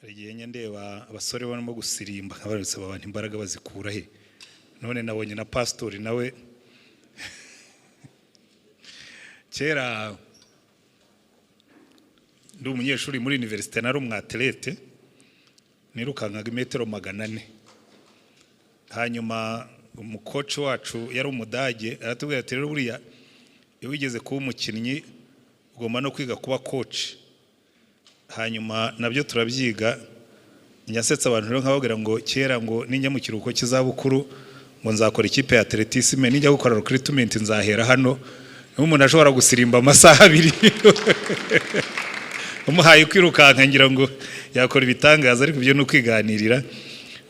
Igihe ndeba abasore barimo gusirimba nkabaretse abantu imbaraga bazikura he. None nabonye na pastori nawe kera ndi umunyeshuri muri universite nari umwatlete nirukankaga metero 400. Hanyuma umukoci wacu yari umudage aratubwira ati rero buriya iyo wigeze kuba umukinnyi ugomba no kwiga kuba coach. Hanyuma nabyo turabyiga nyasetsa abantu rero nkababwira ngo kera ngo ninjya mu kiruhuko cy'izabukuru ngo nzakora ikipe ya atletisme ninjya gukora recruitment nzahera hano umuntu ashobora gusirimba amasaha 2 umuhaye kwirukanka ngira ngo yakora ibitangaza ariko byo no kwiganirira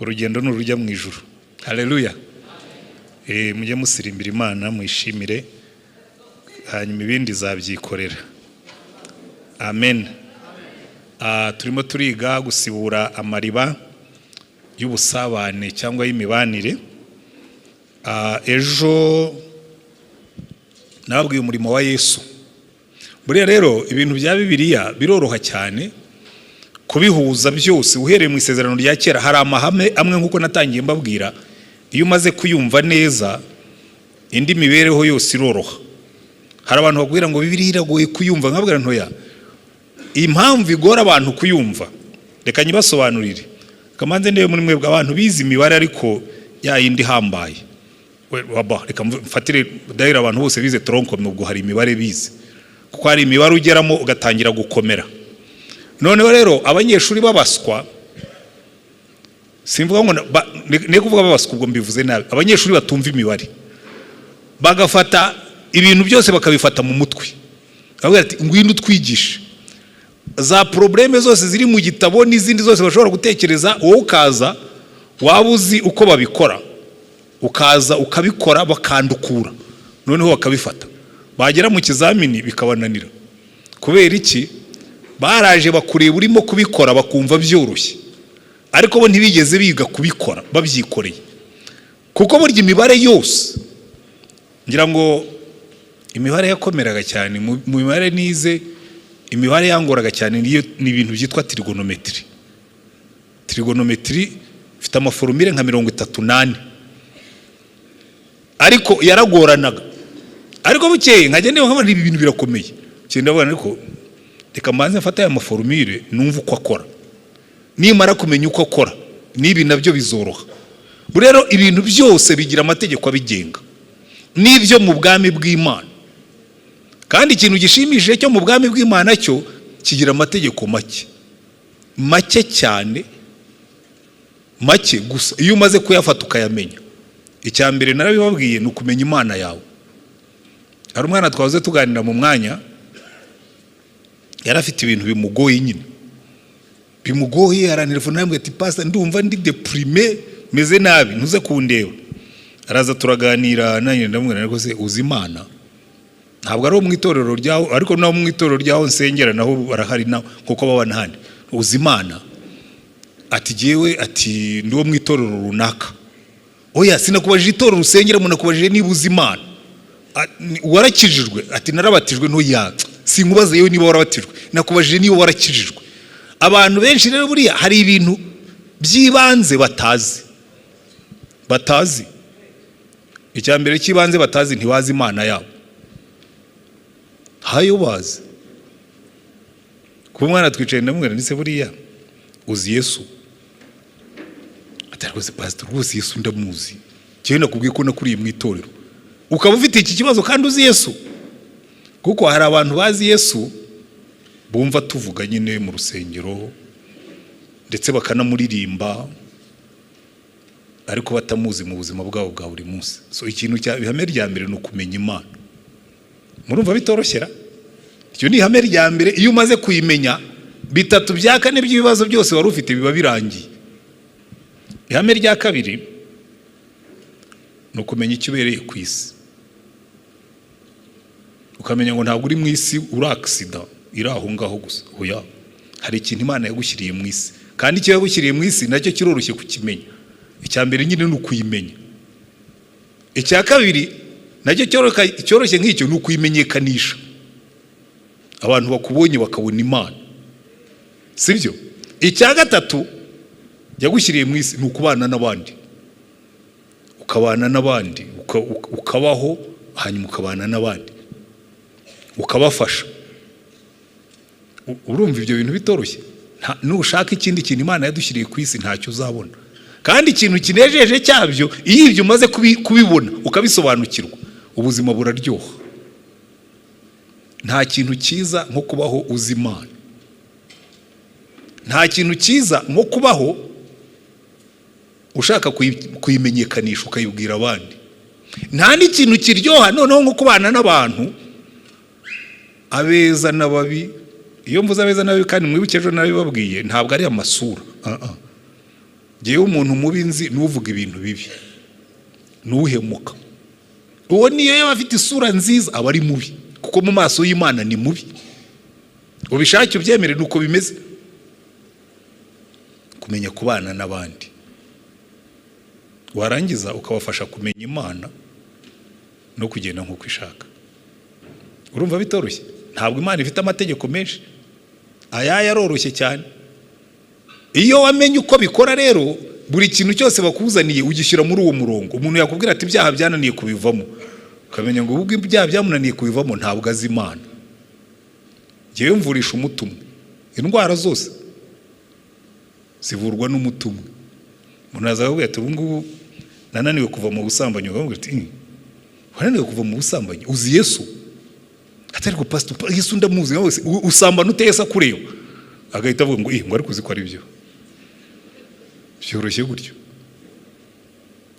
urugendo n'urujya mu ijuru. Haleluya. Mujye musirimbira Imana mwishimire hanyuma ibindi zabyikorera. Amen. Turimo turiga gusibura amariba y'ubusabane cyangwa y'imibanire. Ejo nabwiye umurimo wa Yesu. Buriya rero ibintu bya Bibiliya biroroha cyane kubihuza byose uhereye mu isezerano rya kera. Hari amahame amwe nkuko natangiye mbabwira, iyo umaze kuyumva neza indi mibereho yose iroroha. Hari abantu bakubwira ngo Bibiliya iragoye kuyumva, nkabwira ntoya impamvu igora abantu kuyumva reka nyibasobanurire. Kamanze ndiye muri mwebwe abantu bizi imibare ariko yayindi hambaye. Reka mfatire daira abantu bose bize tronkome ubwo hari imibare bize, kuko hari imibare ugeramo ugatangira gukomera. Noneho rero abanyeshuri babaswa, simvuga ngo ne kuvuga babaswa ubwo mbivuze nabi, abanyeshuri batumva imibare bagafata ibintu byose bakabifata mu mutwe. Bavuga ati ngwino twigishe za probleme zose ziri mu gitabo n'izindi zose bashobora gutekereza, wowe ukaza wabuzi uko babikora, ukaza ukabikora bakandukura, noneho bakabifata. Bagera mu kizamini bikabananira. Kubera iki? Baraje bakureba urimo kubikora bakumva byoroshye, ariko bo ntibigeze biga kubikora babyikoreye. Kuko burya imibare yose, ngira ngo imibare yakomeraga cyane mu mibare nize, imibare yangoraga cyane ni ibintu byitwa trigonometry. Trigonometry ifite amaformule nka 38, ariko yaragoranaga. Ariko bukeye nkagende nkabona ibi bintu birakomeye cyenda bwana, ariko reka manze mfata ya maformule numva uko akora. Nimara kumenya uko akora nibi nabyo bizoroha. Rero ibintu byose bigira amategeko abigenga, nibyo mu bwami bw'Imana. Kandi ikintu gishimishije cyo mu bwami bw'Imana cyo kigira amategeko make cyane, make gusa iyo umaze kuyafata ukayamenya. Icyambere narabibabwiye no kumenya Imana yawe. Hari umwana twavuze tuganira mu mwanya yarafite ibintu bimugoye nyine, bimugoye arantelefona yambwiye ati pastor ndumva ndi deprime meze nabi ntuze kundeba. Araza turaganira nanjye ndamubwira ariko se uzi Imana? Ntabwo ari mu itorero ryaho, ariko naho mu itorero ryaho nsengera naho barahari naho kuko babana handi. Uzi Imana? Ati jewe ati ndi wo mu itorero runaka. Oya sinakubajije itorero rusengera, mu nakubajije niba uzi Imana. Warakijijwe? Ati narabatijwe. No ya sinkubaza yewe niba warabatijwe, nakubajije niba warakijijwe. Abantu benshi rero buriya hari ibintu byibanze batazi. Icyambere kibanze batazi, ntiwazi Imana yabo. Hayo bazi. Kuba mwana twicaye ndamubwira nise buriya uzi Yesu? Atari rwose pastor rwose Yesu ndamuzi. Cyewe nakubwiye ko nakuriye mu itorero. Ukaba ufite iki kibazo kandi uzi Yesu? Kuko hari abantu bazi Yesu bumva tuvuga nyine mu rusengero ndetse bakanamuririmba, ariko batamuzi mu buzima bwabo bwa buri munsi. So ikintu cya ihame rya mbere no kumenya Imana. Murumva bitoroshera? Icyo ni ihame rya mbere. Iyo umaze kuyimenya, bitatu bya kane by'ibibazo byose wari ufite biba birangiye. Ihame rya kabiri no kumenya icyo ubereye ku isi. Ukamenya ngo ntabwo uri mu isi uri accident iri aho ngaho gusa. Oya, hari ikintu Imana yagushyiriye mu isi, kandi icyo yagushyiriye mu isi nacyo kiroroshye kukimenya. Icya mbere nyine ni ukuyimenya. Icya kabiri nacyo cyoroshye nk'icyo ni ukuyimenyekanisha. Abantu bakubonye bakabona Imana, sibyo? icya gatatu yagushyiriye mu isi ni ukubana n'abandi, ukabana n'abandi, ukabaho, hanyuma ukabana n'abandi, ukabafasha. Urumva ibyo bintu bitoroshye? Nushaka ikindi kintu Imana yadushyiriye ku isi ntacyo uzabona. Kandi ikintu kinejeje cyabyo, iyo ibyo umaze kubibona ukabisobanukirwa, ubuzima buraryoha. Nta kintu cyiza nko kubaho uzi Imana. Nta kintu cyiza nko kubaho ushaka kuyimenyekanisha ukayibwira abandi. Nta n'ikintu kiryoha noneho nko kubana n'abantu abeza n'ababi. Iyo mvuze abeza n'ababi kandi mwibuke ejo nabibabwiye, ntabwo ari amasura. Ngewe umuntu mubi nzi n'uvuga ibintu bibi, n'uhemuka. Uwo niyo yaba afite isura nziza aba ari mubi, kuko mu maso y'Imana ni mubi. Ubishake ubyemere nuko bimeze. Kumenya kubana n'abandi, warangiza ukabafasha kumenya Imana no kugenda nk'uko ishaka. Urumva bitoroshye? Ntabwo Imana ifite amategeko menshi, aya yaroroshye cyane. Iyo wamenye uko bikora rero, buri kintu cyose bakuzaniye ugishyira muri uwo murongo. Umuntu yakubwira ati ibyaha byananiye kubivamo, ukamenya ngo ubwo ibyaha byamunaniye kubivamo ntabwo azi Imana. Ngewe mvurisha umutumwa, indwara zose zivurwa n'umutumwa. Umuntu azakubwira ati ubu ngubu nananiwe kuva mu busambanyi, ukamubwira ati wananiwe kuva mu busambanyi, uzi Yesu? Atari ko pastor Yesu ndamuzi wese, usambana utesa kureba. Agahita avuga ngo ariko uzi ko ari byo. Byoroshye gutyo.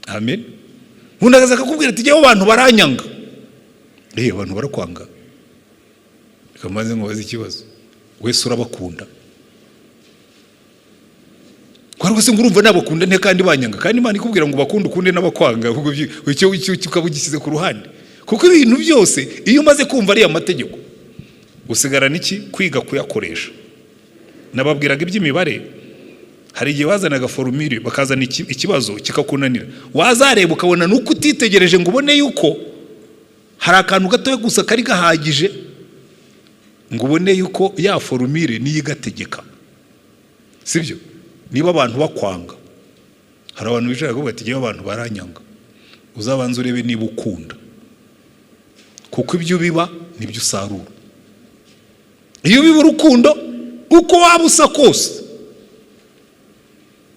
Amen. Umuntu akakubwira ati jyewe abantu baranyanga. Abantu barakwanga. Kamaze ngo bazi ikibazo. Wese urabakunda. Kwa rwose ngo urumva nabakunda nte kandi banyanga, kandi Imana ikubwira ngo bakunde ukunde n'abakwanga, ahubwo icyo ukabugisize ku ruhande. Kuko ibintu byose iyo umaze kumva ari amategeko, usigarana iki? Kwiga kuyakoresha. Nababwiraga iby'imibare, hari igihe wazanaga formule bakazana ikibazo kikakunanira, wazareba ukabona nuko utitegereje ngo ubone yuko hari akantu gatoya gusa kari gahagije ngo ubone yuko ya formule niyo igategeka. Sibyo? Niba abantu bakwanga, hari abantu bicara kuvuga ati jyewe abantu baranyanga, uzabanza urebe niba ukunda, kuko ibyo biba nibyo usarura. Iyo biba urukundo uko waba usa kose,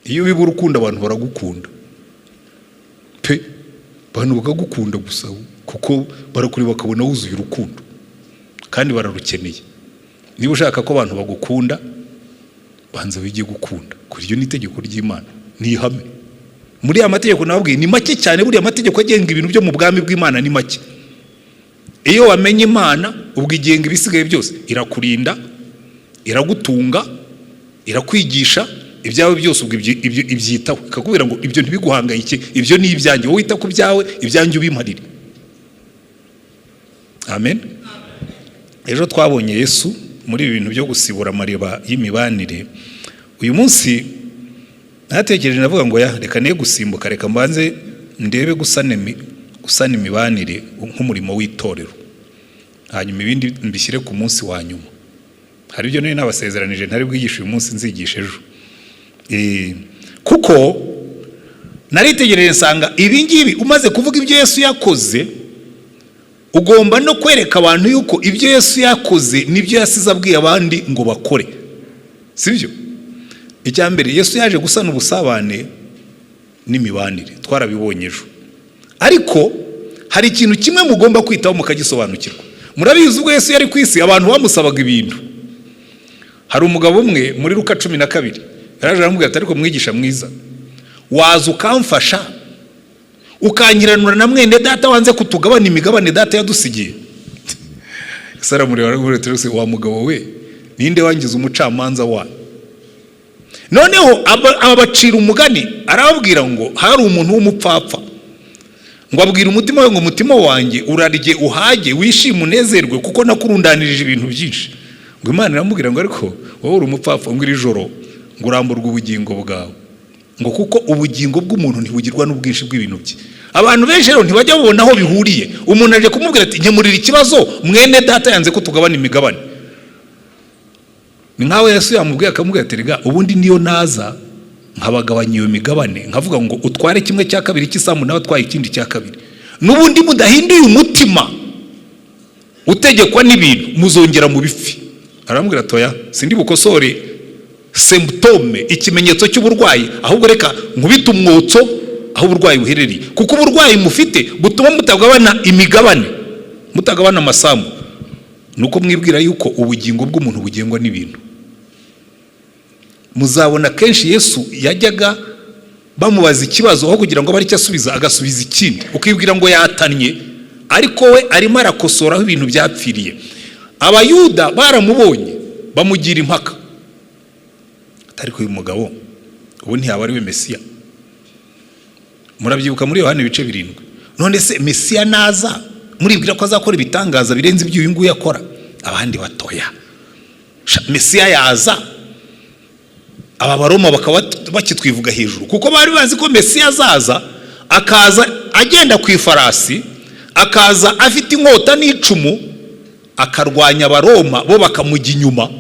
iyo biba urukundo abantu baragukunda pe, abantu bakagukunda gusa kuko barakuri bakabona wuzuye urukundo kandi bararukeneye. Niba ushaka ko abantu bagukunda, banza wige gukunda. Kuri iryo ni itegeko ry'Imana, ni ihame. Muri aya mategeko nababwiye ni make cyane, buri amategeko agenga ibintu byo mu bwami bw'Imana ni make. Iyo wamenye Imana ubwo igenga ibisigaye byose, irakurinda, iragutunga, irakwigisha, ibyawe byose ubwo ibyitaho, ikakubwira ngo ibyo ntibiguhangayike, ibyo ni ibyanjye, wowe wita ku byawe, ibyanjye ubimparire. Amen. Ejo twabonye Yesu muri ibintu byo gusibura amariba y'imibanire. Uyu munsi natekereje navuga ngo reka ne gusimbuka, reka mbanze ndebe gusana imibanire nk'umurimo w'itorero, hanyuma ibindi mbishyire ku munsi wa nyuma. Hari ibyo nari nabasezeranije ntari bwigisha uyu munsi, nzigisha ejo. Kuko naritegereje nsanga ibi ngibi umaze kuvuga ibyo Yesu yakoze, ugomba no kwereka abantu yuko ibyo Yesu yakoze nibyo yasize abwiye abandi ngo bakore. Sibyo? Icya mbere, Yesu yaje gusana ubusabane n'imibanire, twarabibonye ejo. Ariko hari ikintu kimwe mugomba kwitaho mukagisobanukirwa. Murabizi ubwo Yesu yari ku isi abantu bamusabaga ibintu. Hari umugabo umwe muri Luka 12 yaraje aramubwira ati ariko mwigisha mwiza, waza ukamfasha ukanyiranura na mwene data wanze kutugabana imigabane data yadusigiye. Sara muri waravuze wa mugabo we, ninde wangize umucamanza wa? Noneho abacira umugani, arababwira ngo hari umuntu w'umupfapfa ngo abwira umutima we ngo umutima wanjye urarye uhage wishime unezerwe kuko nakurundanirije ibintu byinshi. Ngo Imana iramubwira ngo ariko wowe uri umupfapfa, ngo iri joro ngo uramburwe ubugingo bwawe, ngo kuko ubugingo bw'umuntu ntibugirwa n'ubwinshi bw'ibintu bye. Abantu benshi rero ntibajya babona aho bihuriye. Umuntu aje kumubwira ati nkemurira ikibazo mwene data yanze ko tugabana imigabane. ni nkaho Yesu yamubwiye akamubwira ati rega ubundi niyo naza nkabagabanya iyo migabane nkavuga ngo utware kimwe cya kabiri cy'isambu nawe atwaye ikindi cya kabiri, n'ubundi mudahinduye umutima utegekwa n'ibintu muzongera mu bifi. Arambwira toya sindi bukosore symptome ikimenyetso cy'uburwayi, ahubwo reka nkubita umwotso aho uburwayi buherereye, kuko uburwayi mufite butuma mutagabana imigabane, mutagabana amasambu. Nuko mwibwira yuko ubugingo bw'umuntu bugengwa n'ibintu. Muzabona kenshi Yesu yajyaga bamubaza ikibazo aho kugira ngo bari cyasubiza agasubiza ikindi, ukibwira ngo yatanye, ariko we arimo arakosoraho ibintu byapfiriye. Abayuda baramubonye bamugira impaka, ariko uyu mugabo ubu ntiyaba ari we Mesiya. Murabyibuka muri Yohana ibice 7, none se Mesiya naza muribwira ko azakora ibitangaza birenze ibyo uyu nguyu yakora? Abandi batoya Mesiya yaza aba Baroma bakaba bakitwivuga hejuru, kuko bari bazi ko Mesiya azaza akaza agenda ku ifarasi, akaza afite inkota n'icumu, akarwanya Abaroma bo bakamujya inyuma,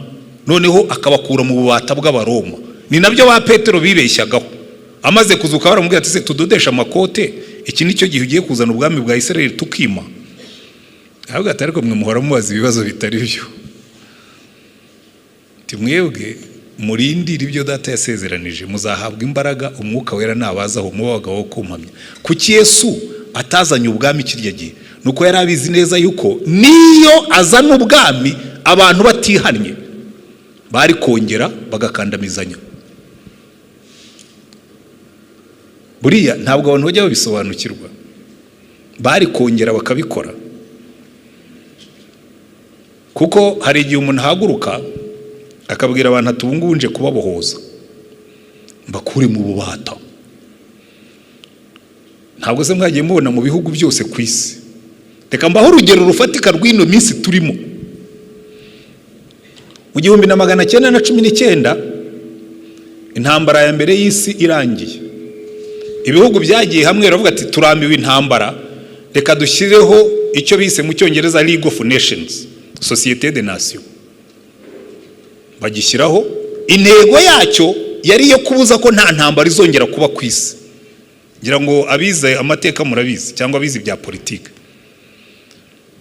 noneho akabakura mu bubata bw'Abaroma. Ni nabyo ba Petero bibeshyagaho. Amaze kuzuka baramubwira ati se tudodesha amakote, iki nicyo gihe ugiye kuzana ubwami bwa Isirayeli tukima? Ahubwo ati ariko mwe muhora mubaza ibibazo bitari byo. Timwebwe murindira ibyo data yasezeranije, muzahabwa imbaraga umwuka wera nabazaho mubagaho kumpamya. Kuki Yesu atazanye ubwami kirya gihe? Nuko yari abizi neza yuko niyo azana ubwami abantu batihannye bari kongera bagakandamizanya. Buriya ntabwo abantu bajya babisobanukirwa, bari kongera bakabikora. Kuko hari igihe umuntu ahaguruka akabwira abantu ati ubu ngubu nje kubabohoza mbakure mu bubata. Ntabwo se mwagiye mubona mu bihugu byose ku isi? Reka mbaho urugero rufatika rw'ino minsi turimo. Mu 1919 intambara ya mbere y'isi irangiye, ibihugu byagiye hamwe baravuga ati turambiwe intambara, reka dushyireho icyo bise mu Cyongereza League of Nations, Société des Nations. Bagishyiraho, intego yacyo yari yo kubuza ko nta ntambara izongera kuba ku isi. Ngira ngo abize amateka murabizi cyangwa abize bya politike.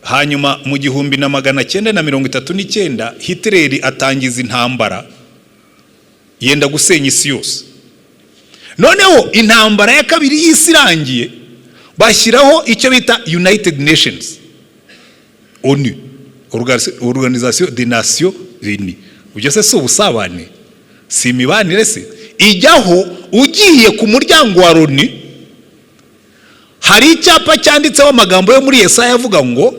Hanyuma mu 1939 Hitler atangiza intambara yenda gusenya isi yose. Noneho intambara ya kabiri y'isi irangiye bashyiraho icyo bita United Nations, ONU, Organisation des Nations Unies. Ujye se ubusabane, si imibanire se? Ijyaho ugiye ku muryango wa ONU hari icyapa cyanditseho amagambo yo muri Yesaya avuga ngo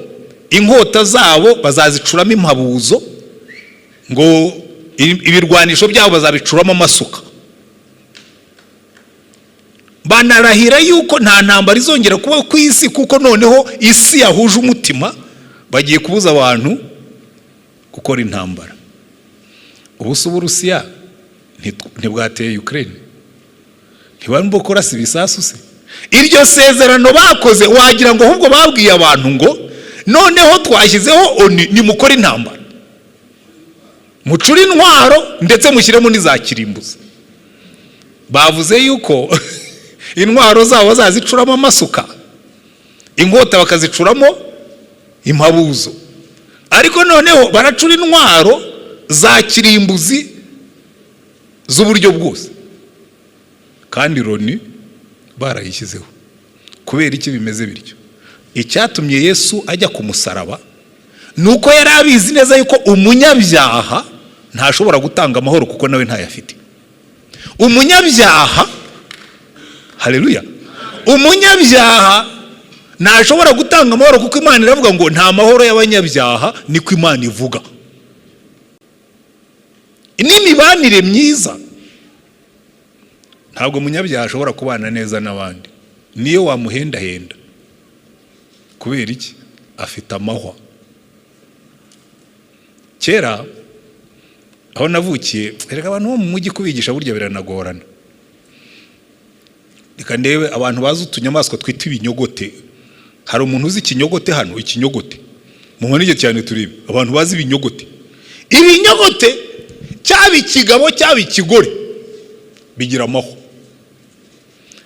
inkota zabo bazazicuramo impabuzo, ngo ibirwanisho byabo bazabicuramo amasuka. Banarahira yuko nta ntambara izongera kuba ku isi, kuko noneho isi yahuje umutima, bagiye kubuza abantu gukora intambara. Ubuso Burusiya ntibwateye Ukraine, ntibambokora si bisasu se? Iryo sezerano bakoze wagira ngo ahubwo babwiye abantu ngo noneho twashyizeho ONU nimukora intambara, mucura intwaro ndetse mushyiremo n'iza kirimbuzi. Bavuze yuko intwaro zabo bazazicuramo amasuka, inkota bakazicuramo impabuzo, ariko noneho baracura intwaro za kirimbuzi z'uburyo bwose. Kandi ONU barayishyizeho. Kubera iki bimeze bityo? Icyatumye Yesu ajya ku musaraba nuko yari abizi neza yuko umunyabyaha ntashobora gutanga amahoro kuko nawe ntayafite. Umunyabyaha, haleluya, umunyabyaha ntashobora gutanga amahoro kuko Imana iravuga ngo nta mahoro y'abanyabyaha, niko Imana ivuga. N'imibanire myiza, ntabwo umunyabyaha ashobora kubana neza n'abandi niyo wamuhendahenda. Kubera iki? Afite amahwa. Kera aho navukiye, erega abantu bo mu mujyi kubigisha burya biranagorana. Reka ndebe abantu bazi utunyamaswa twita ibinyogote. Hari umuntu uzi ikinyogote hano? Ikinyogote mumanije cyane turibe abantu bazi ibinyogote. Ibinyogote cyaba ikigabo cyaba ikigore bigira amahwa.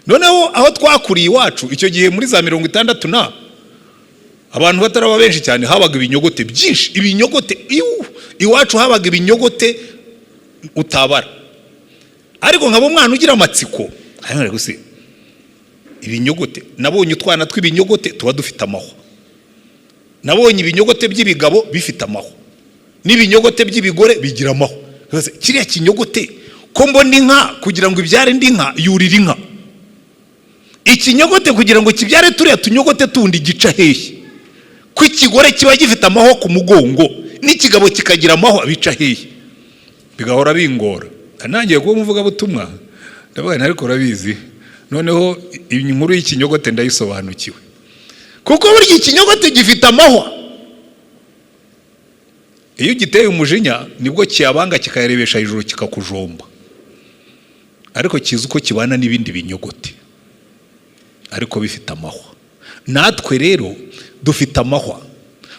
Noneho aho twakuriye Iwacu icyo gihe muri za 60 na abantu bataraba benshi cyane, habaga ibinyogote byinshi, ibinyogote Iwacu habaga ibinyogote utabara. Ariko nkabo umwana ugira amatsiko, ayone gusi ibinyogote, nabonye utwana tw'ibinyogote tuba dufite amahwa, nabonye ibinyogote by'ibigabo bifite amahwa, n'ibinyogote by'ibigore bigira amahwa. Kiriya kinyogote ko mbona inka kugira ngo ibyare indi nka yurira inka, ikinyogote kugira ngo kibyare turiya tunyogote tundi gica hehe? Ko ikigore kiba gifite amahwa ku mugongo n'ikigabo kikagira amahwa bica hehe? Bigahora bingora. Nangiye kuba muvuga butumwa ndavuga ariko urabizi, noneho inkuru y'ikinyogote ndayisobanukiwe, kuko buri ikinyogote gifite amahwa. Iyo giteye umujinya nibwo kiyabanga kikayarebesha hejuru kikakujomba, ariko kizi uko kibana n'ibindi binyogote ariko bifite amahwa. Natwe rero dufite amahwa,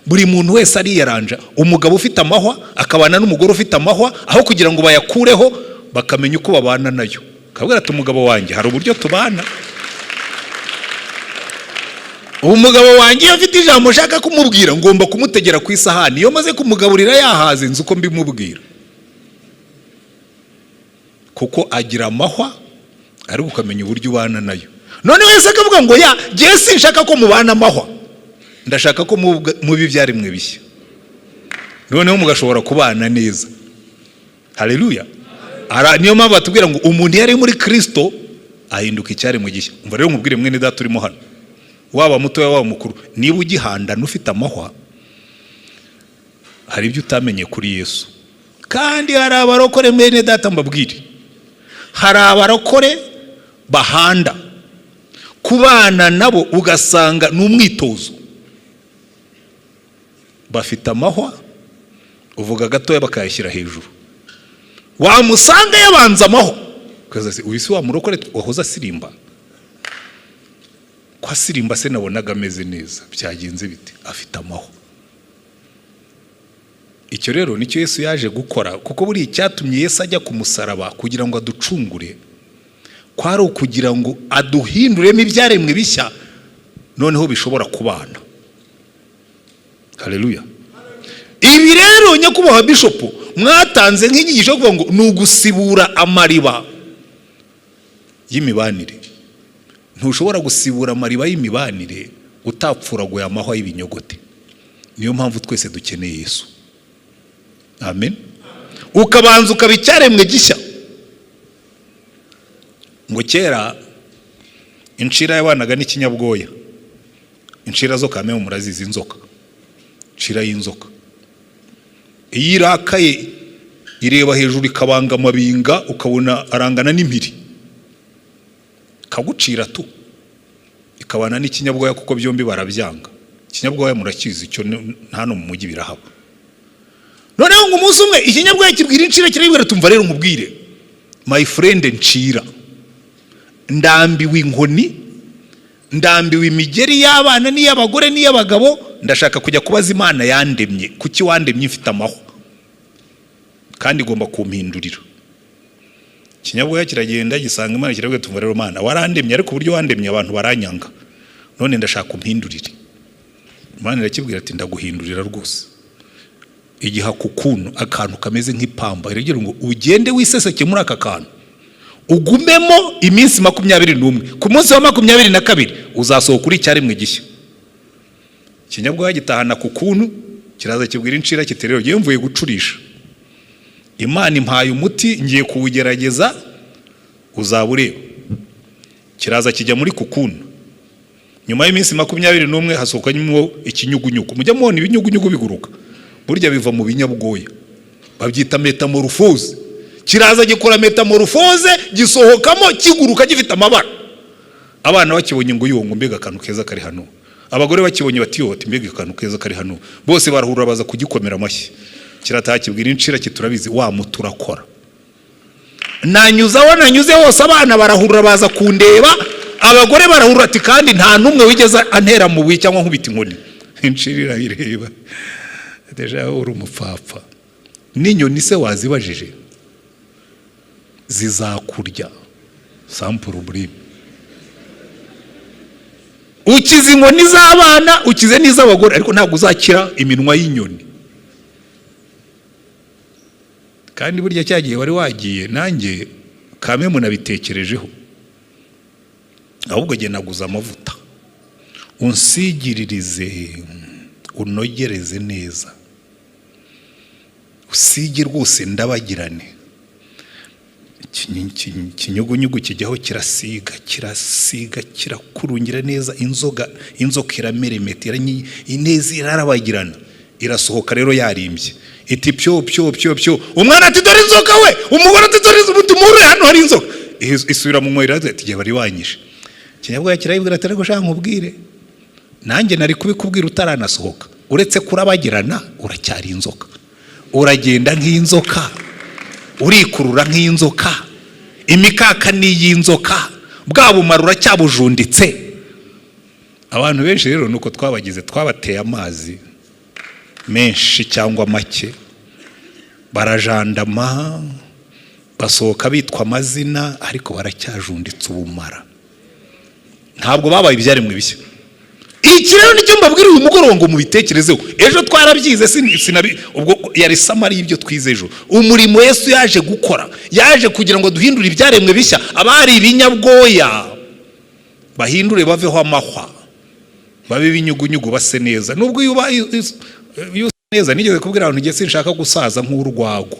buri muntu wese ari yaranja. Umugabo ufite amahwa akabana n'umugore ufite amahwa, aho kugira ngo bayakureho bakamenya uko babana nayo. Kabwira ati umugabo wanjye hari uburyo tubana, umugabo wanjye afite ijambo ushaka kumubwira ngomba kumutegera ku isahani, iyo maze kumugaburira yahaze nzi uko mbimubwira, kuko agira amahwa ariko ukamenya uburyo ubana nayo. None wese akavuga ngo ya je sinshaka ko mubana amahwa, ndashaka ko mubi byaremwe bishya, noneho mugashobora kubana neza. Haleluya. Niyo mpamvu batubwira ngo umuntu yari muri Kristo ahinduka icyaremwe gishya. Umva rero nkubwire mwene data urimo hano, waba muto waba mukuru, niba ugihandana ufite amahwa hari ibyo utamenye kuri Yesu. Kandi hari abarokore mwene data mbabwire, hari abarokore bahanda kubana nabo ugasanga n'umwitozo, bafite amahwa uvuga gatoya bakayashyira hejuru, wamusanga yabanza amahwa ukaza uwisi wa murokore wahoza sirimba kwa sirimba se nabonaga ameze neza, byagenze bite? Afite amahwa. Icyo rero nicyo Yesu yaje gukora, kuko buri icyatumye Yesu ajya ku musaraba kugira ngo aducungure, kwari ukugira ngo aduhinduremo ibyaremwe bishya, noneho bishobora kubana. Haleluya. Ibi rero nyakubahwa bishop mwatanze nk'inyigisho kuvuga ngo nugusibura amariba y'imibanire. Ntushobora gusibura amariba y'imibanire utapfuraguye amahwa y'ibinyogote. Niyo mpamvu twese dukeneye Yesu. Amen. Ukabanza ukabicyaremwe gishya. Ngo kera inshira yabanaga n'ikinyabwoya, inshira zo kamwe murazizi, inzoka, inshira y'inzoka iyirakaye ireba hejuru ikabanga amabinga ukabona arangana n'impiri, kagucira tu ikabana n'ikinyabwoya, kuko byombi barabyanga. Ikinyabwoya murakizi icyo hano mu mujyi birahaba. Noneho ngo umunsi umwe ikinyabwoya kibwira inshira kirabwira, tumva rero nkubwire my friend nshira, ndambiwe inkoni, ndambiwe imigeri y'abana n'iy'abagore n'iy'abagabo, ndashaka kujya kubaza Imana yandemye, kuki wandemye ifite amahwa kandi igomba kumpindurira. Ikinyabwoya kiragenda gisanga Imana kirabwira, tumva rero Mana warandemye, ariko uburyo wandemye abantu baranyanga, none ndashaka kumpindurira. Imana irakibwira ati ndaguhindurira rwose. Igiha kukuntu akantu kameze nk'ipamba, iragira ngo ugende wiseseke muri aka kantu ugumemo iminsi 21, ku munsi wa 22 uzasohoka kuri cyaremwe gishya. Ikinyabwoya gitahana kukuntu kiraza kibwira inshira kiti rero ngiye mvuye gucurisha, Imana impaye umuti ngiye kuwugerageza uzabureba. Kiraza kijya muri kukuntu, nyuma y'iminsi 21 hasohokanyemo ikinyugunyugu. Mujya mubona ibinyugunyugu biguruka, burya biva mu binyabwoya, babyita metamorphose. Kiraza gikora metamorphose gisohokamo kiguruka gifite amabara. Abana bakibonye ngo yongo mbega akantu keza kari hano, abagore bakibonye bati yote mbega akantu keza kari hano, bose barahura baza kugikomera amashyi. Kirataha kibwira inshira kiturabizi wa muturakora, nanyuzaho nanyuze hose abana barahura baza kundeba, abagore barahura ati kandi nta numwe wigeze antera mu buyi cyangwa nkubita inkoni. Inshira ireba deja uri umupfapfa, n'inyoni se wazibajije zizakurya sampuru buri ukize inkoni z'abana ukize n'iz'abagore ariko ntabwo uzakira iminwa y'inyoni. Kandi burya cyagiye wari wagiye nanjye kame munabitekerejeho, ahubwo jye naguza amavuta unsigiririze unogereze neza, usige rwose ndabagirane. Ikinyugunyugu kijyaho kirasiga kirakurungira neza, inzoka irameremeta ineza irarabagirana, irasohoka rero yarimbye iti pyo umwana ati dore inzoka we, umugore ati dore umure hano hari inzoka, isubira mu nkoyi ati gihe bari wanyishe. Kinyabwoya kirayibwira ati ariko shaka nkubwire nanjye nari kubikubwira utaranasohoka, uretse kurabagirana uracyari inzoka, uragenda nk'inzoka, urikurura nk'inzoka, imikaka ni y'inzoka, bwa bumara uracyabujunditse. Abantu benshi rero nuko twabagize, twabateye amazi menshi cyangwa make, barajandama basohoka bitwa amazina ariko baracyajunditse ubumara, ntabwo babaye ibyaremwe bishya. Iki rero nicyo mbabwira uyu mugoroba ngo mubitekerezeho. Ejo twarabyize ubwo yari samari y'ibyo twize ejo. Umurimo Yesu yaje gukora, yaje kugira ngo duhindure ibyaremwe bishya, abari ibinyabwoya bahindure baveho amahwa, babe ibinyugunyugu base neza. Nubwo yuba neza, nigeze kubwira abantu ngiye sinshaka gusaza nk'urwagwa.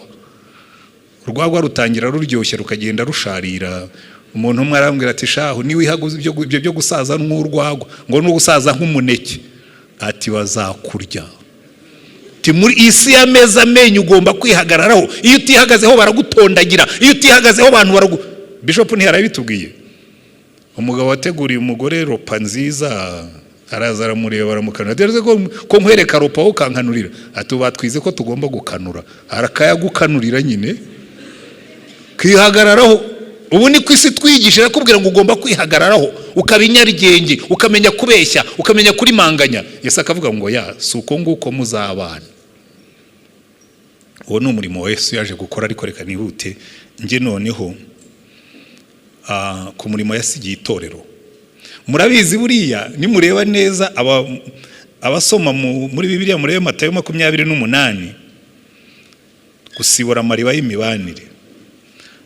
Urwagwa rutangira ruryoshye rukagenda rusharira. Umuntu umwe arambwira ati shahu ni wihaguze ibyo byo gusaza nk'urwagwa, ngo no gusaza nk'umuneke, ati bazakurya. Ti muri isi y'ameza amenyo ugomba kwihagararaho, iyo utihagazeho baragutondagira, iyo utihagazeho abantu Bishop ntiyarabitubwiye. Umugabo wateguriye umugore ropa nziza, araza aramureba baramukana, dereze ko nkwereka ropa wo kankanurira, ati batwize ko tugomba gukanura, arakayagukanurira nyine kwihagararaho. Ubu ni kwisi twigisha yakubwira ngo ugomba kwihagararaho, ukabinyarigenge, ukamenya kubeshya, ukamenya kuri manganya. Yesu akavuga ngo ya suko nguko muzabana. Uwo ni umurimo wa Yesu yaje gukora, ariko reka nihute nge noneho ku murimo yasigiye itorero. Murabizi buriya nimureba neza abasoma muri Bibiliya, murebe Matayo 28 gusibura amariba y'imibanire.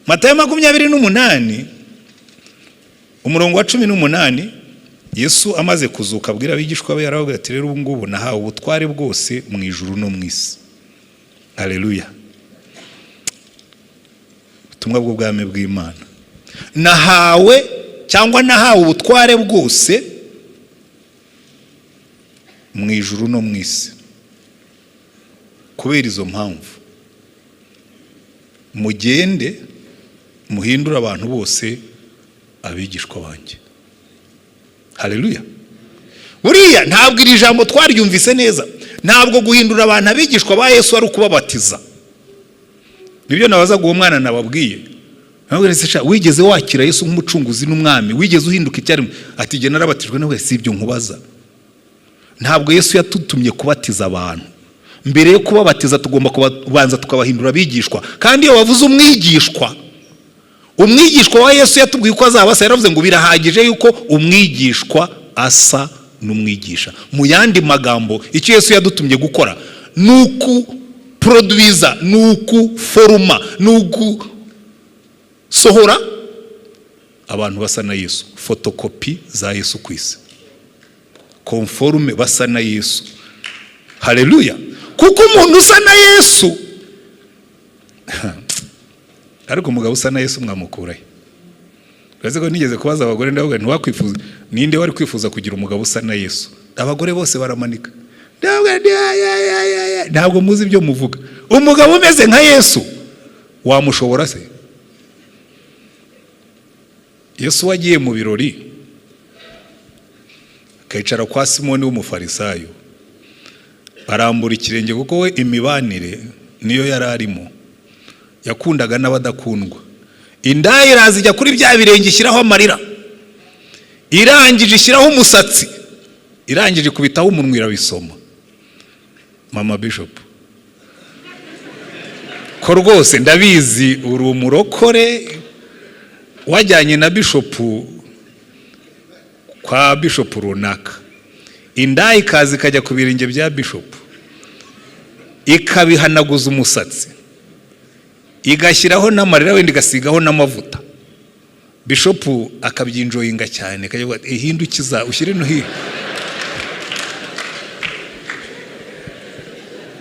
Matayo 28 umurongo wa 18, Yesu amaze kuzuka abwira abigishwa be yaravuga ati rero ubu ngubu nahawe ubutware bwose mu ijuru no mu isi. Haleluya. Ubutumwa bw'ubwami bw'Imana. Nahawe ubutware bwose mu ijuru no mu isi. Kubera izo mpamvu mugende muhindura abantu bose abigishwa banjye. Haleluya. Buriya ntabwo iri jambo twaryumvise neza, ntabwo guhindura abantu abigishwa ba Yesu ari ukubabatiza. Nibyo nabazaga uwo mwana nababwiye, wigeze wakira Yesu nk'umucunguzi n'umwami, wigeze uhinduka icyaremwe? Ati jye narabatijwe nawe. Si ibyo nkubaza. Ntabwo Yesu yatutumye kubatiza abantu. Mbere yo kubabatiza tugomba kubanza tukabahindura abigishwa. Kandi iyo wavuze umwigishwa wa Yesu yatubwiye ko azabasa, yaravuze ngo birahagije yuko umwigishwa asa n'umwigisha. Mu yandi magambo icyo Yesu yadutumye gukora nuku produiza, nuku foruma, nuku sohora abantu basa na Yesu, fotokopi za Yesu kwisi, conforme basa na Yesu. Haleluya. Kuko umuntu usa na Yesu ariko umugabo usa na Yesu mwamukurahe? Uraze ko nigeze kubaza abagore ndavuga ntiwakwifuza, ninde wari kwifuza kugira umugabo usa na Yesu? Abagore bose baramanika. Ntabwo muzi ibyo muvuga. Umugabo umeze nka Yesu wamushobora se? Yesu wagiye mu birori akicara kwa Simoni w'umufarisayo, arambura ikirenge kuko we imibanire niyo yari arimo, yakundaga n'abadakundwa. Indaya iraza ijya kuri bya birenge ishyiraho amarira, irangije ishyiraho umusatsi, irangije kubitaho umunwa irabisoma. Mama Bishop ko rwose ndabizi uri umurokore wajyanye na bishopu kwa bishopu runaka, inda ikaza ikajya ku birenge bya bishopu ikabihanaguza umusatsi igashyiraho n'amarira wenda igasigaho n'amavuta, bishopu akabyinjoyinga cyane akavuga ihindukiza ushyire no hino.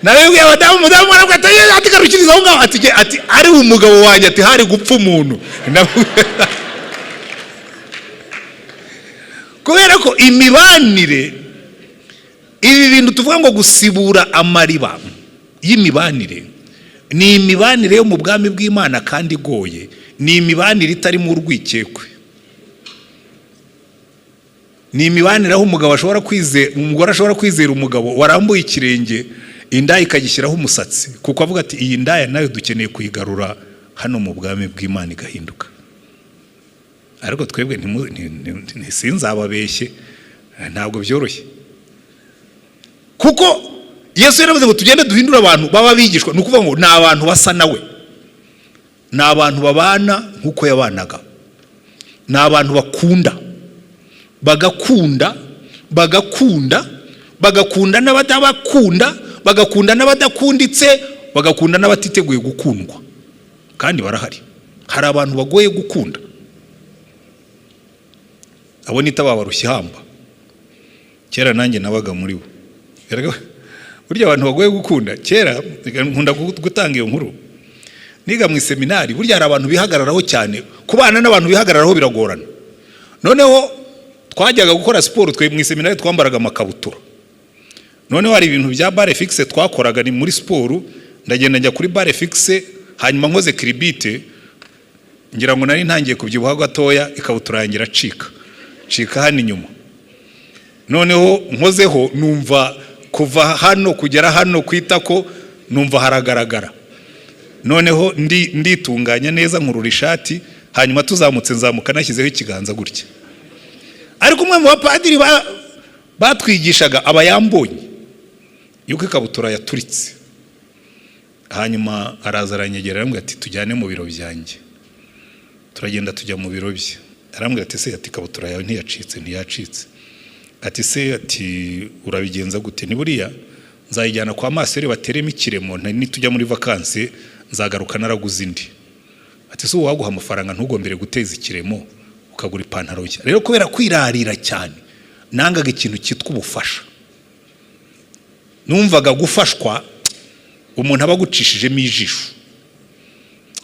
nawe ubwiye mudamu arabwata ati garukiriza aho ngaho ati ari umugabo wanjye ati hari gupfa umuntu. Kubera ko imibanire, ibi bintu tuvuga ngo gusibura amariba y'imibanire, ni imibanire yo mu bwami bw'Imana kandi igoye, ni imibanire itari mu urwikekwe, ni imibanire aho umugabo ashobora kwizera, umugore ashobora kwizera umugabo warambuye ikirenge inda ikagishyiraho umusatsi, kuko avuga ati iyi ndaya nayo dukeneye kuyigarura hano mu bwami bw'Imana igahinduka. Ariko twebwe ntisinzababeshye, ntabwo byoroshye, kuko Yesu yaravuze ngo tugende duhindura abantu baba bigishwa, nukuvuga ngo ni abantu basa nawe, ni abantu babana nkuko yabanaga, ni abantu bakunda, bagakunda n'abatabakunda, bagakunda n'abadakunditse, bagakunda n'abatiteguye gukundwa, kandi barahari. Hari abantu bagoye gukunda, abo nita babarushye hamba, kera nanjye nabaga muri bo. Burya abantu bagoye gukunda, kera nkunda gutanga iyo nkuru, niga mu seminari, burya hari abantu bihagararaho cyane, kubana n'abantu bihagararaho biragorana. Noneho twajyaga gukora siporo, twe mu seminari twambaraga amakabutura, noneho hari ibintu bya bare fixe twakoraga ni muri siporo, ndagenda njya kuri bare fixe, hanyuma nkoze kiribite, ngira ngo nari ntangiye kubyibuha gatoya, ikabutura yangira cika hano inyuma. Noneho nkozeho numva kuva hano kugera hano kwitako numva haragaragara. Noneho nditunganya neza nkurura ishati, hanyuma tuzamutse nzamuka nashyizeho ikiganza gutya. Ariko umwe mu bapadiri batwigishaga aba yambonye yuko ikabutura yaturitse, hanyuma araza aranyegera arambwira ati tujyane mu biro byanjye. Turagenda tujya mu biro bye, arambwira ati se ati ikabutura yawe ntiyacitse. Ati se ati urabigenza gute? Ni buriya nzayijyana kwa masere bateremo ikiremo, nitujya muri vacances nzagaruka naraguze indi. Ati se waguha amafaranga ntugombere guteza ikiremo ukagura ipantaro nshya. Rero kubera kwirarira cyane nangaga ikintu cyitwa ubufasha, numvaga gufashwa umuntu aba gucishijemo ijisho,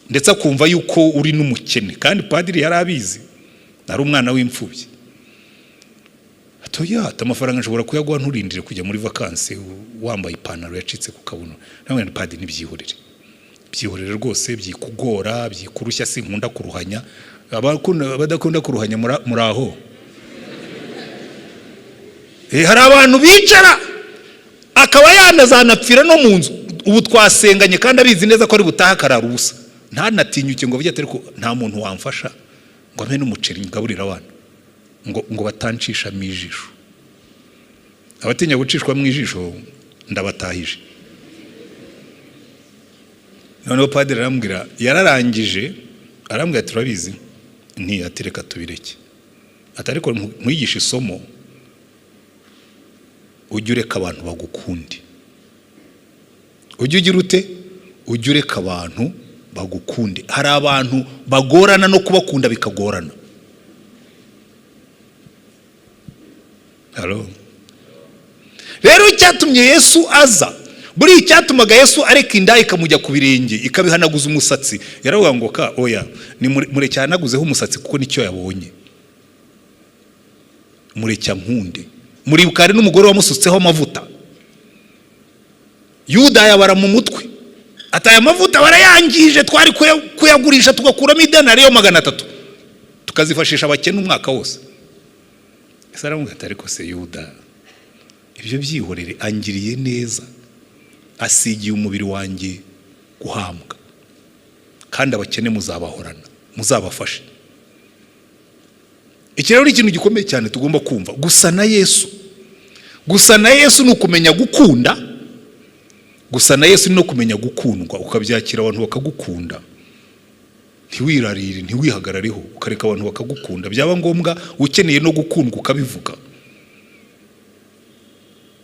ndetse akumva yuko uri n'umukene, kandi padiri yarabizi nari umwana w'imfubyi. Atoya amafaranga nshobora kuyaguha nturindire kujya muri vacances wambaye ipantaro yacitse ku kabuno. Nawe ni padiri byihorere rwose, byikugora, byikurushya, sinkunda kuruhanya. Badakunda kuruhanya muraho. Hari abantu bicara akaba yanazanapfira no mu nzu, ubu twasenganye kandi abizi neza ko ari butaha karara ubusa, ntanatinyuke ngo bijya ariko nta muntu wamfasha ngo ampe n'umuceri ngaburira abana ngo batancisha mu ijisho. Abatinya gucishwa mu ijisho ndabatahije. Noneho padiri arambwira, yararangije arambwira turabizi ntiyatereka tubireke, atariko nkwigisha isomo ujye ureka abantu bagukunde. Ujye ugira ute? Ujye ureka abantu bagukunde. Hari abantu bagorana no kubakunda bikagorana. Hello. Rero icyatumye Yesu aza, buri icyatumaga Yesu areka inda ikamujya ku birenge ikabihanaguza umusatsi, yaravuga ngo ka oya ni mureke hanaguzeho umusatsi kuko nicyo yabonye, mureke nkunde. Muri bukari n'umugore wamusutseho amavuta, Yuda yabara mu mutwe, ataya amavuta barayangije, twari kuyagurisha tugakuramo idenari yo 300 tukazifashisha abakene umwaka wose. Ese aramubwira ati ariko se Yuda, ibyo byihorere, angiriye neza, asigiye umubiri wanjye guhambwa, kandi abakene muzabahorana, muzabafashe. Iki rero ni ikintu gikomeye cyane tugomba kumva. Gusa na Yesu ni ukumenya gukunda, gusa na Yesu no kumenya gukundwa, ukabyakira abantu bakagukunda, ntiwirarire, ntiwihagarareho, ukareka abantu bakagukunda, byaba ngombwa ukeneye no gukundwa ukabivuga.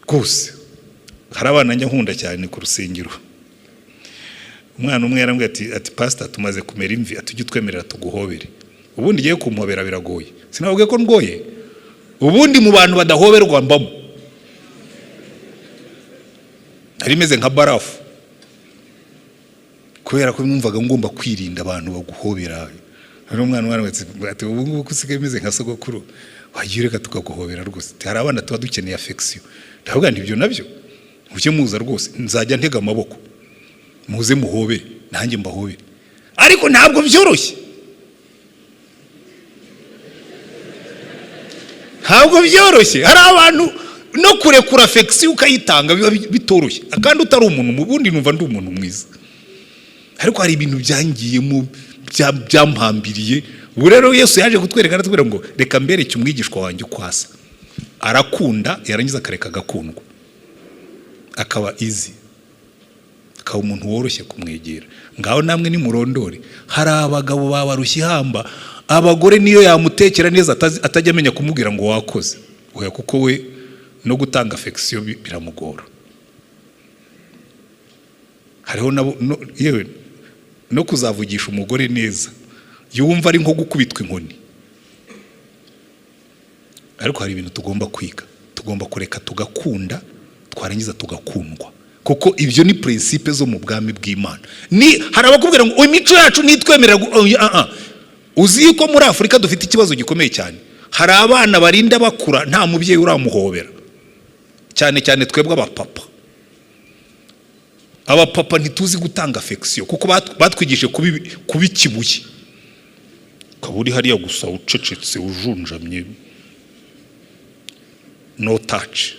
Rwose hari abana nkunda cyane ku rusengero. Umwana umwe yarambwiye ati pastor, tumaze kumera imvi, atujye twemerera tuguhobere. Ubundi ngiye kumuhobera biragoye, sinavuge ko ngoye. Ubundi mu bantu badahoberwa mbamo, ari meze nka barafu, kubera ko numvaga ngomba kwirinda abantu baguhobera. Hari umwana ati ubu ngubu kusigaye meze nka sogokuru, wagiye reka tukaguhobera rwose. Hari abana tuba dukeneye affection. Ndavuga nti ibyo nabyo ujye muza rwose, nzajya ntega amaboko muze muhobere nanjye mbahobere, ariko ntabwo byoroshye. Ntabwo byoroshye. Hari abantu no kurekura affection ukayitanga biba bitoroshye, kandi utari umuntu mubundi numva ndi umuntu mwiza, ariko hari ibintu byangiyemo byampambiriye. Ubu rero Yesu yaje kutwereka aratubwira ngo reka mbereke umwigishwa wanjye ukwasa. Arakunda, yarangiza akareka agakundwa, akaba easy, akaba umuntu woroshye kumwegera. Ngaho namwe ni murondore, hari abagabo babarushye ihamba, abagore niyo yamutekera neza atajya amenya kumubwira ngo wakoze, oya, kuko we no gutanga affection biramugora. Hariho yewe no kuzavugisha umugore neza, yumva ari nko gukubitwa inkoni. Ariko hari ibintu tugomba kwiga, tugomba kureka tugakunda, twarangiza tugakundwa, kuko ibyo ni principe zo mu bwami bw'Imana. Hari abakubwira ngo imico yacu nitwemerera. Uzi ko muri Afurika dufite ikibazo gikomeye cyane. Hari abana barinda bakura nta mubyeyi uramuhobera, cyane cyane twebwe abapapa ntituzi gutanga affection, kuko batwigishije kuba ikibuye. Kaburi hariya gusa ucecetse ujunjamye, no touch.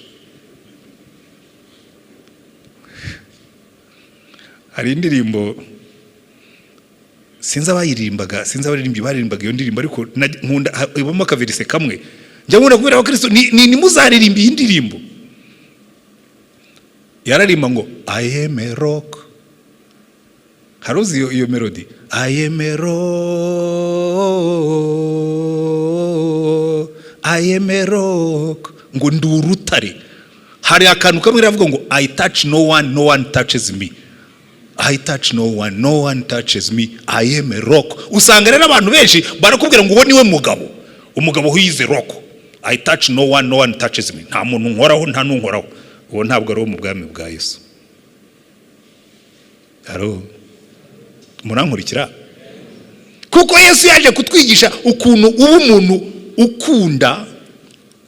Hari indirimbo sinzi abayiririmbaga, sinzi abaririmbaga iyo ndirimbo, ariko nkunda ibamo akaverise kamwe. Njya nkunda kubera abakristo ni muzaririmba iyi ndirimbo. Yararimba ngo I am a rock. Haruzi iyo melody, I am a rock, I am a rock, ngo ndi urutare. Hari akantu kamwe ravuga ngo I touch no one, no one touches me. I touch no one, no one touches me, I am a rock. Usanga rero abantu benshi barakubwira ngo uwo niwe mugabo, umugabo who is a rock. I touch no one, no one touches me. Nta muntu nkoraho, nta nunkoraho. Uwo ntabwo ari mu bwami bwa Yesu. Haro murankurikira? Kuko Yesu yaje kutwigisha ukuntu uba umuntu ukunda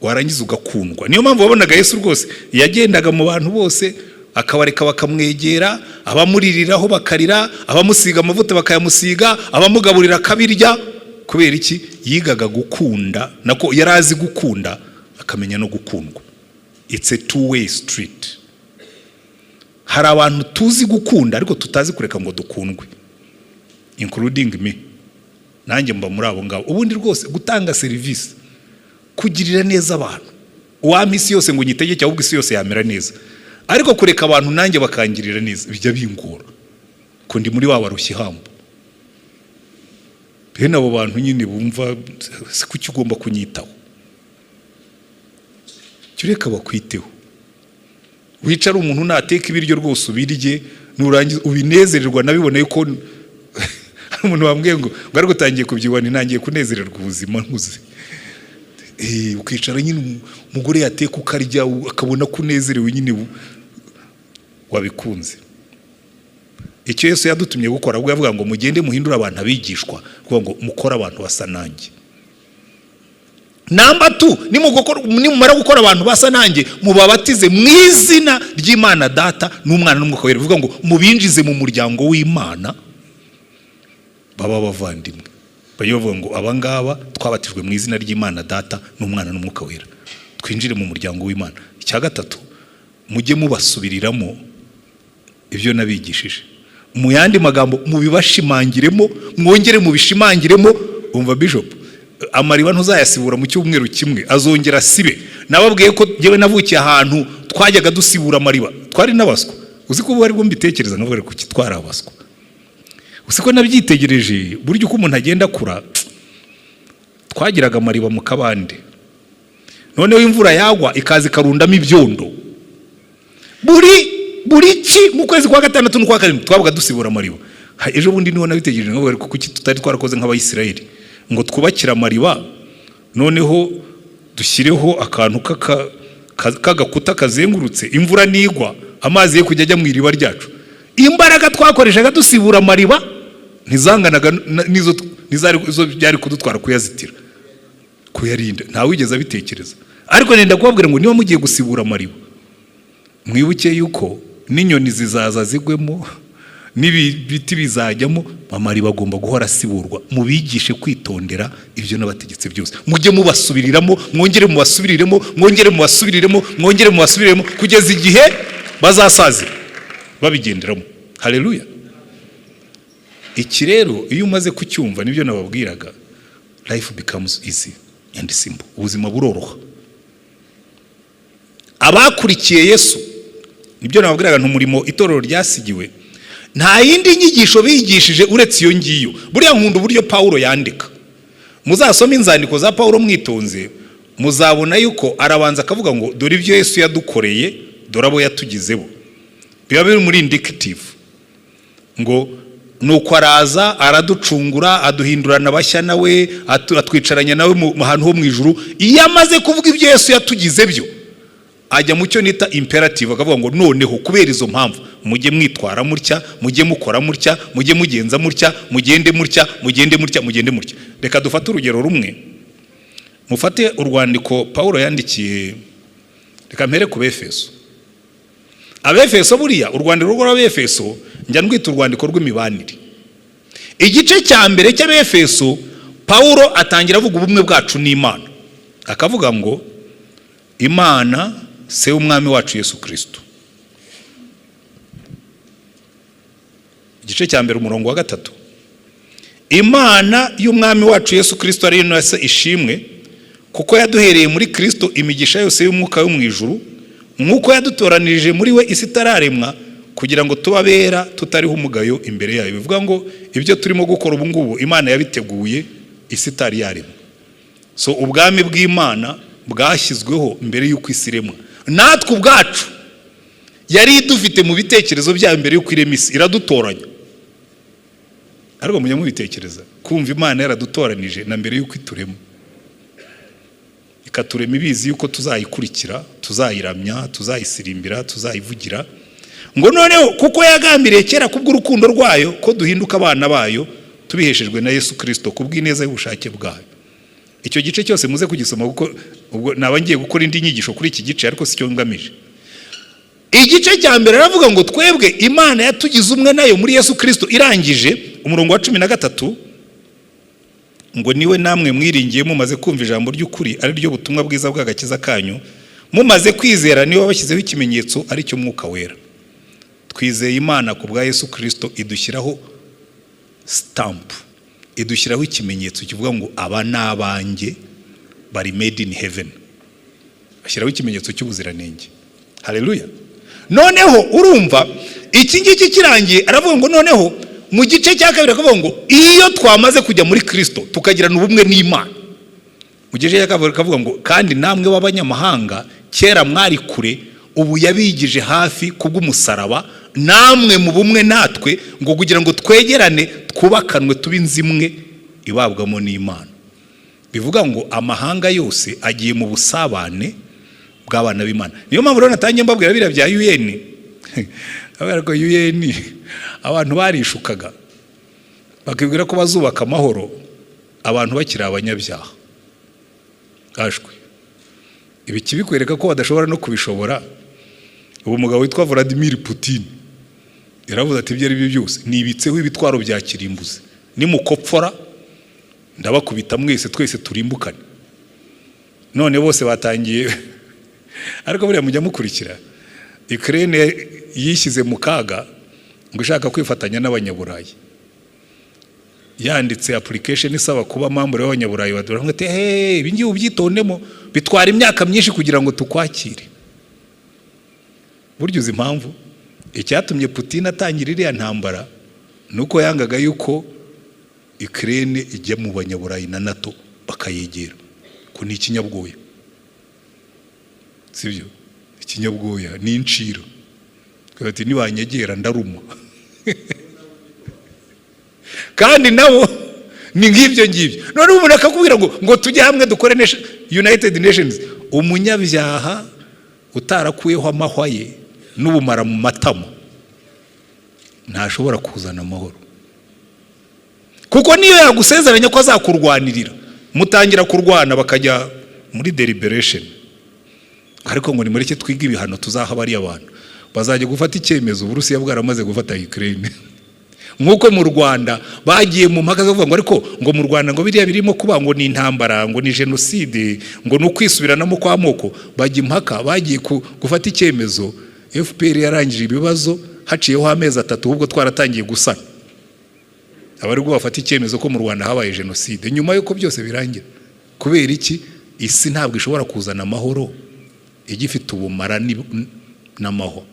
warangiza ugakundwa. Niyo mpamvu wabonaga Yesu rwose yagendaga mu bantu bose, akabareka bakamwegera, abamuririraho bakarira, abamusiga amavuta bakayamusiga, abamugaburira akabirya. Kubera iki? Yigaga gukunda, nako yarazi gukunda akamenya no gukundwa. It's a two-way street. Hari abantu tuzi gukunda ariko tutazi kureka ngo dukundwe, including me. Nanjye mba muri abo ngabo. Ubundi rwose gutanga service, kugirira neza abantu, uwampa isi yose ngo nyitegeke, ahubwo isi yose yamera neza. Ariko kureka abantu nanjye bakangirira neza bijya bingora, ko ndi muri babarushye ihamba. Bene abo bantu nyine bumva kuki ugomba kunyitaho, cyureka bakwiteho. Wicara umuntu nateka ibiryo rwose ubirye, nurangiza ubinezererwa. Nabiboneye ko umuntu wambwiye ngo ari gutangiye kubyibona, nangiye kunezererwa ubuzima nkuze. Ukicara nyine umugore yateka ukarya, akabona kunezerewe nyine wabikunze. Icyo Yesu yadutumye gukora, ubwo yavuga ngo mugende muhindura abantu abigishwa, kuvuga ngo mukora abantu basa nanjye. Namba 2, nimumara gukora abantu basa nanjye, mubabatize mu izina ry'Imana Data n'Umwana n'Umwuka Wera. Bivuga ngo mubinjize mu muryango w'Imana, baba bavandimwe. Bayovuga ngo abangaba twabatijwe mu izina ry'Imana Data n'Umwana n'Umwuka Wera, twinjire mu muryango w'Imana. Icya gatatu, mujye mubasubiriramo ibyo nabigishije. Mu yandi magambo mubibashimangiremo, mwongere mubishimangiremo. Umva Bishop, amariba ntuzayasibura mu cyumweru kimwe, azongera sibe. Nababwiye ko yewe navukiye ahantu twajyaga dusibura amariba, twari nabaswa. uzi ko bari mbitekereza nkavuga ko kitwara abaswa, uzi ko nabyitegereje buryo uko umuntu agenda akura. Twagiraga amariba mu kabande, noneho imvura yagwa ikaza ikarundamo ibyondo, buri ki mu kwezi kwa gatandatu n'ukwa karindwi twabaga dusibura amariba. Ejo bundi niho nabitegereje nkavuga ko kuki tutari twarakoze nk'Abayisiraheli ngo twubakira amariba, noneho dushyireho akantu k'agakuta kazengurutse, imvura nigwa amazi ye kujya ajya mu iriba ryacu. Imbaraga twakoreshaga dusibura amariba ntizanganaga nizo byari kudutwara kuyazitira, kuyarinda. Ntawe wigeze abitekereza. Ariko nenda kubabwira ngo niba mugiye gusibura amariba, mwibuke yuko n'inyoni zizaza zigwemo, n'ibiti bizajyamo, amariba agomba guhora asiburwa. Mubigishe kwitondera ibyo nabategetse byose, mujye mubasubiriramo, mwongere mubasubiriremo, mwongere mubasubiriremo, mwongere mubasubiriremo kugeza igihe bazasazira babigenderamo. Haleluya. Iki rero iyo umaze kucyumva nibyo nababwiraga, life becomes easy and simple. Ubuzima buroroha. Abakurikiye Yesu nibyo nababwiraga, ntumurimo itorero ryasigiwe, nta yindi nyigisho bigishije uretse iyo ngiyo. Buriya nkunda uburyo Paulo yandika. Muzasoma inzandiko za Paulo mwitonze, muzabona yuko arabanza akavuga ngo dore ibyo Yesu yadukoreye, dore abo yatugizeho. Biba biri muri indicative ngo nuko araza araducungura, aduhindurana bashya nawe, atwicaranya nawe mu hantu ho mu ijuru. Iyo amaze kuvuga ibyo Yesu yatugize byo, ajya mu cyo nita imperative, akavuga ngo noneho kubera izo mpamvu mujye mwitwara mutya, mujye mukora mutya, mujye mugenza mutya, mugende mutya, mugende mutya, mugende mutya. Reka dufate urugero rumwe. Mufate urwandiko Paulo yandikiye, reka mpere ku Befeso. Abefeso buriya urwandiko rw'Abefeso njya ndwita urwandiko rw'imibanire. Igice cya mbere cy'Abefeso Paulo atangira avuga ubumwe bwacu n'Imana, akavuga ngo Imana se umwami wacu Yesu Kristo. Igice cya mbere umurongo wa 3, Imana y'umwami wacu Yesu Kristo ari yo se ishimwe, kuko yaduhereye muri Kristo imigisha yose y'umwuka yo mu ijuru, nk'uko yadutoranirije muri we isi itararemwa, kugira ngo tubabera tutariho umugayo imbere yayo. Bivuga ngo ibyo turimo gukora ubu ngubu Imana yabiteguye isi itari yaremwa. So ubwami bw'Imana bwashyizweho mbere y'uko isi iremwa. Natwe ubwacu yari dufite mu bitekerezo byayo mbere y'uko irema isi, iradutoranya. Ariko mujya mubitekereza kumva Imana yaradutoranije na mbere y'uko iturema, ikaturema ibizi yuko tuzayikurikira, tuzayiramya, tuzayisirimbira, tuzayivugira. Ngo noneho kuko yagambiriye kera kubw'urukundo rwayo ko duhinduka abana bayo, tubiheshejwe na Yesu Kristo kubw'ineza y'ubushake bwayo. Icyo gice cyose muze kugisoma kuko ubwo nabangiye gukora indi nyigisho kuri iki gice, ariko sicyo ngamije. Igice cya mbere aravuga ngo twebwe Imana yatugize umwe nayo muri Yesu Kristo, irangije umurongo wa 13 ngo niwe namwe mwiringiye mumaze kumva ijambo ry'ukuri, ari ryo butumwa bwiza bw'agakiza kanyu, mumaze kwizera niwe wabashyizeho ikimenyetso ari cyo mwuka wera. Twizeye Imana ku bwa Yesu Kristo, idushyiraho stamp, idushyiraho ikimenyetso kivuga ngo aba nabanjye bari made in heaven. Ashyiraho ikimenyetso cy'ubuziranenge. Haleluya. Noneho urumva iki ngiki kirangiye aravuga ngo noneho mu gice cya kabiri akavuga ngo iyo twamaze kujya muri Kristo tukagirana ubumwe n'Imana. Mu gice cya kabiri akavuga ngo kandi namwe b'abanyamahanga kera mwari kure, ubu yabigije hafi kubw'umusaraba, namwe mu bumwe natwe, ngo kugira ngo twegerane twubakanwe tube inzimwe ibabwamo n'Imana. Bivuga ngo amahanga yose agiye mu busabane bw'abana b'Imana. Niyo mpamvu rero natangiye mbabwira biriya bya UN. Abariko UN abantu barishukaga bakibwira ko bazubaka amahoro abantu bakiri abanyabyaha. Gashwe ibi kibikwereka ko badashobora no kubishobora. Ubu mugabo witwa Vladimir Putin yaravuze ati ibyo ari byo byose nibitseho ibitwaro bya kirimbuzi, nimukopfora ndabakubita mwese twese turimbukane. None bose batangiye ariko buriya mujya mukurikira, Ukraine yishyize mu kaga ngo ishaka kwifatanya n'abanyaburayi, yanditse application isaba kuba membre y'abanyaburayi. Badura ngo ati ibi ngiye ubyitondemo, bitwara imyaka myinshi kugira ngo tukwakire. Buryo uzi impamvu icyatumye Putin atangira iriya ntambara nuko yangaga yuko Ukraine ijya mu banyaburayi na NATO bakayegera ko ni ikinyabwoya, sibyo? Ikinyabwoya ni inciro, ati nibanyegera ndaruma kandi nabo ni ngibyo ngibyo. None umuntu akakubwira ngo tujye hamwe dukore United Nations, umunyabyaha utarakuyeho amahwa ye n'ubumara mu matama ntashobora kuzana amahoro, kuko niyo yagusezeranya ko azakurwanirira mutangira kurwana bakajya muri deliberation, ariko ngo nimureke twiga ibihano tuzaha bari abantu bazajya gufata icyemezo Uburusiya bwaramaze gufata Ukraine nkuko mu Rwanda bagiye mu mpaka zo kuvuga ngo ariko ngo mu Rwanda ngo biriya birimo kuba ngo ni intambara ngo ni genocide ngo nukwisubirana kwa moko, bajya impaka bagiye gufata icyemezo. FPR yarangije ibibazo haciyeho amezi 3 ahubwo twaratangiye gusana, abari go bafata icyemezo ko mu Rwanda habaye genocide nyuma yuko byose birangira. Kubera iki? Isi ntabwo ishobora kuzana amahoro igifite ubumara n'amahoro.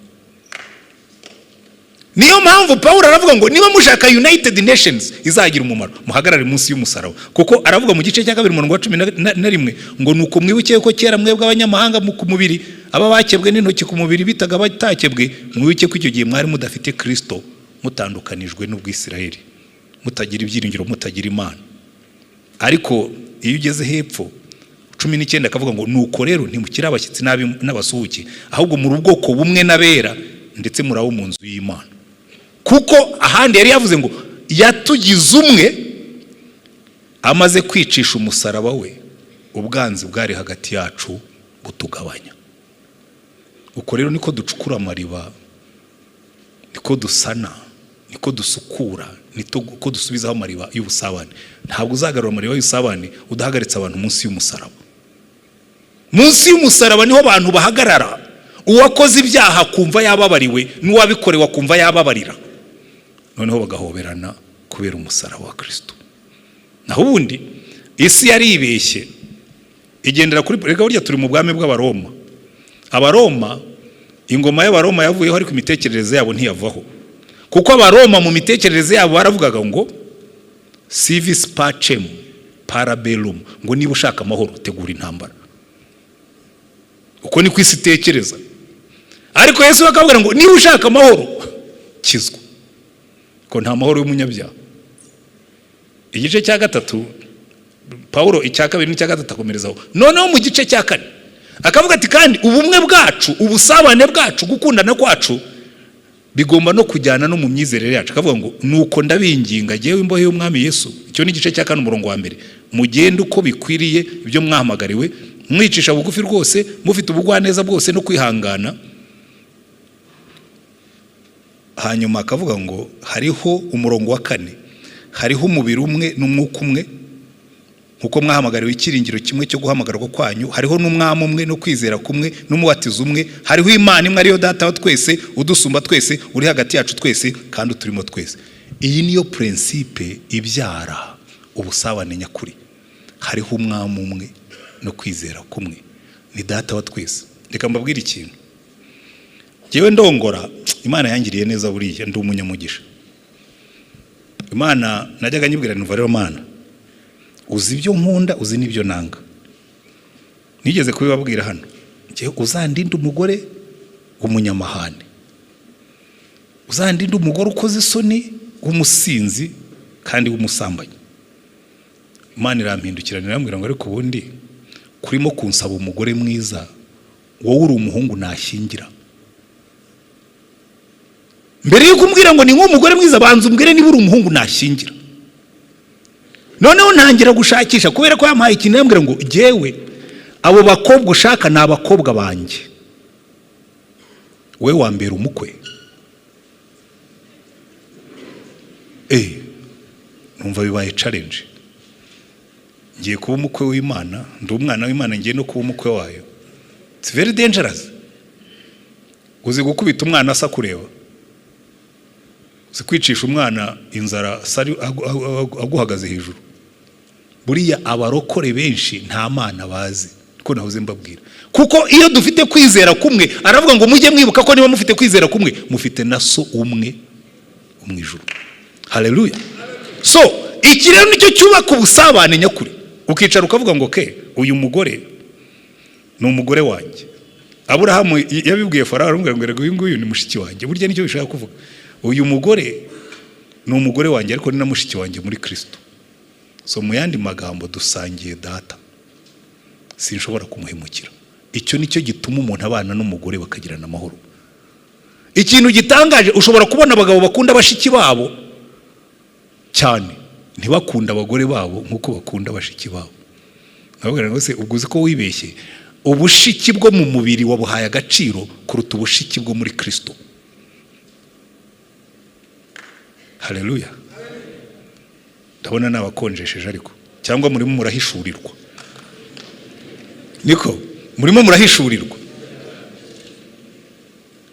Niyo mpamvu Paulo aravuga ngo niba mushaka United Nations izagira umumaro muhagarare munsi y'umusaraba, kuko aravuga mu gice cya 2:11 ngo nuko mwibuke ko kera mwebwe abanyamahanga mu kumubiri aba bakebwe n'intoki ku mubiri bitaga batakebwe, mwibuke ko icyo gihe mwari mudafite Kristo, mutandukanijwe n'ubwisiraheli, mutagira ibyiringiro, mutagira Imana. Ariko iyo ugeze hepfo 19 akavuga ngo nuko rero ntimukira abashyitsi n'abasuhuke, ahubwo muri ubwoko bumwe n'abera ndetse muraho mu nzu y'Imana. Kuko ahandi yari yavuze ngo yatugize umwe amaze kwicisha umusaraba we, ubwanzi bwari hagati yacu butugabanya. Uko rero niko ducukura amariba, niko dusana, niko dusukura, niko dusubizaho amariba y'ubusabane. Ntabwo uzagarura amariba y'ubusabane udahagaritse abantu munsi y'umusaraba. Munsi y'umusaraba niho abantu bahagarara, uwakoze ibyaha kumva yababariwe n'uwabikorewe kumva yababarira, noneho bagahoberana kubera umusaraba wa Kristo. Naho ubundi isi yari ibeshye igendera kuri rega, burya turi mu bwami bw'Abaroma. Abaroma, ingoma y'Abaroma yavuyeho ariko imitekerereze yabo ntiyavaho, kuko Abaroma mu mitekerereze yabo baravugaga ngo civis pacem para bellum, ngo niba ushaka amahoro tegura intambara. Uko ni kwisi tekereza. Ariko Yesu akabwira ngo niba ushaka amahoro kizwa, ko nta mahoro y'umunyabyaha. Igice cya 3 Paulo icya 2 n'icya 3 akomerezaho. Noneho mu gice cya 4 akavuga ati kandi ubumwe bwacu, ubusabane bwacu, gukundana kwacu bigomba no kujyana no mu myizerere yacu. Akavuga ngo nuko ndabinginga jewe imbohe y'umwami Yesu, icyo ni igice cya 4 umurongo wa 1, mugende uko bikwiriye ibyo mwahamagariwe, mwicisha bugufi rwose, mufite ubugwaneza bwose no kwihangana. Hanyuma akavuga ngo hariho umurongo wa 4, hariho umubiri umwe n'umwuka umwe nkuko mwahamagariwe ikiringiro kimwe cyo guhamagarwa kwanyu, hariho n'umwami umwe no kwizera kumwe n'umubatizo umwe, hariho Imana imwe ariyo data wa twese udusumba twese, uri hagati yacu twese kandi uturimo twese. Iyi niyo principe ibyara ubusabane nyakuri. Hariho umwami umwe no kwizera kumwe, ni data wa twese. Reka mbabwire ikintu, jewe ndongora Imana yangiriye neza, buriya ndi umunyamugisha. Imana najyaga nyibwira nti rero Mana, uzi ibyo nkunda, uzi n'ibyo nanga. Nigeze kubibabwira hano, je uzandinde umugore umunyamahane, uzandinde umugore ukoze isoni, umusinzi kandi umusambanyi. Imana irampindukira irambwira ngo ariko ubundi kurimo kunsaba umugore mwiza, wowe uri umuhungu nashyingira. Mbere yo kumbwira ngo ni nk'umugore mwiza, banza umbwire niba uri umuhungu nashyingira. Noneho ntangira gushakisha, kubera ko yampaye ikintu yambwira ngo jewe abo bakobwa ushaka ni abakobwa banjye, we wambera umukwe. Numva bibaye challenge. Ngiye kuba umukwe w'Imana, ndi umwana w'Imana, ngiye no kuba umukwe wayo. It's very dangerous. Uzi gukubita umwana asa kureba, uzi kwicisha umwana inzara sari aguhagaze hejuru. Buriya abarokore benshi nta Mana bazi, ko nahoze mbabwira. Kuko iyo dufite kwizera kumwe, aravuga ngo mujye mwibuka ko niba mufite kwizera kumwe mufite na so umwe mu ijuru. Haleluya. So iki rero nicyo cyubaka ubusabane nyakuri. Ukicara ukavuga ngo uyu mugore ni umugore wanjye. Aburahamu yabibwiye Farawo aramubwira ngo uyu nguyu ni mushiki wanjye. Burya nicyo bishaka kuvuga. Uyu mugore ni umugore wanjye ariko ni na mushiki wanjye muri Kristo. So mu yandi magambo dusangiye data. Sinshobora kumuhemukira. Icyo nicyo gituma umuntu abana n'umugore bakagirana amahoro. Ikintu gitangaje, ushobora kubona abagabo bakunda bashiki babo cyane, ntibakunda abagore babo nkuko bakunda bashiki babo. Nababwira ngo se ubwo uzi ko wibeshye, ubushiki bwo mu mubiri wabuhaye agaciro kuruta ubushiki bwo muri Kristo. Haleluya. Ndabona nabakonjesheje ariko cyangwa murimo murahishurirwa. Niko murimo murahishurirwa.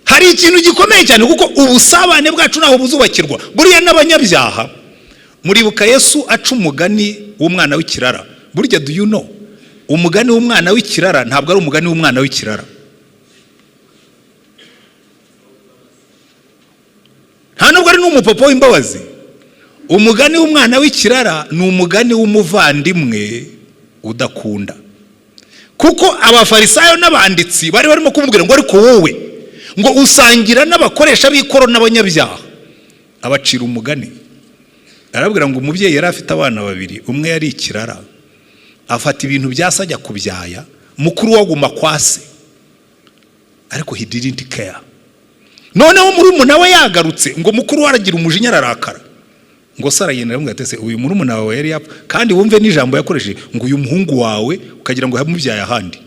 Hari ikintu gikomeye cyane kuko ubusabane bwacu naho buzubakirwa. Buriya n'abanyabyaha, muribuka Yesu aca umugani w'umwana w'ikirara. Burya do you know, umugani w'umwana w'ikirara ntabwo ari umugani w'umwana w'ikirara. Nta nubwo ari n'umupapa w'imbabazi. Umugani w'umwana w'ikirara ni umugani w'umuvandimwe udakunda. Kuko abafarisayo n'abanditsi bari barimo kumubwira ngo ariko wowe ngo usangira n'abakoresha b'ikoro n'abanyabyaha. Abacira umugani. Arabwira ngo umubyeyi yari afite abana babiri, umwe yari ikirara, afata ibintu byasa ajya kubyaya, mukuru waguma kwase, ariko he didn't care. Noneho murumuna we yagarutse ngo mukuru waragira umujinya ararakara, ngo Sara yenda aramubwira ati uyu murumuna wawe yari yapfa, kandi wumve n'ijambo yakoresheje ngo uyu muhungu wawe ukagira ngo yamubyaye ahandi.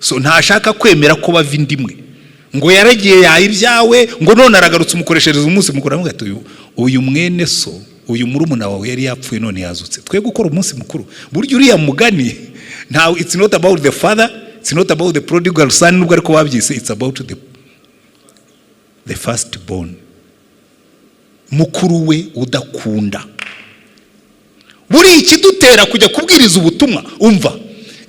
So ntashaka kwemera ko bava indimwe, ngo yaragiye yayibyawe, ngo none aragarutse umukoreshereza umunsi mukuru. Aramubwira ati uyu mwene so, uyu murumuna wawe yari yapfuye none yazutse, twe gukora umunsi mukuru. Buryo uriya mugani now it's not about the father, it's not about the prodigal son nubwo ariko babyise, it's about the first born, mukuru we udakunda. Buri ikidutera kujya kubwiriza ubutumwa, umva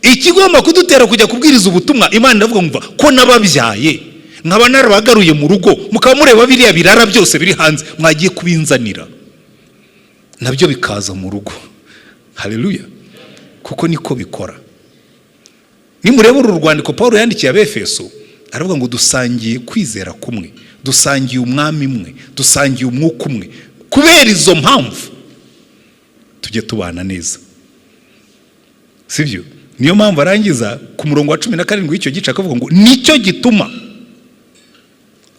ikigomba kudutera kujya kubwiriza ubutumwa, Imana ndavuga umva ko nababyaye nkaba narabagaruye mu rugo, mukaba mureba biriya birara byose biri hanze mwagiye kubinzanira, nabyo bikaza mu rugo. Haleluya. Kuko niko bikora. Nimureba uru rwandiko Paulo yandikiye Abefeso, aravuga ngo dusangiye kwizera kumwe, dusangiye umwami umwe, dusangiye umwuka umwe. Kubera izo mpamvu tujye tubana neza. Sibyo? Niyo mpamvu arangiza ku murongo wa 17 w'icyo gice akavuga ngo nicyo gituma,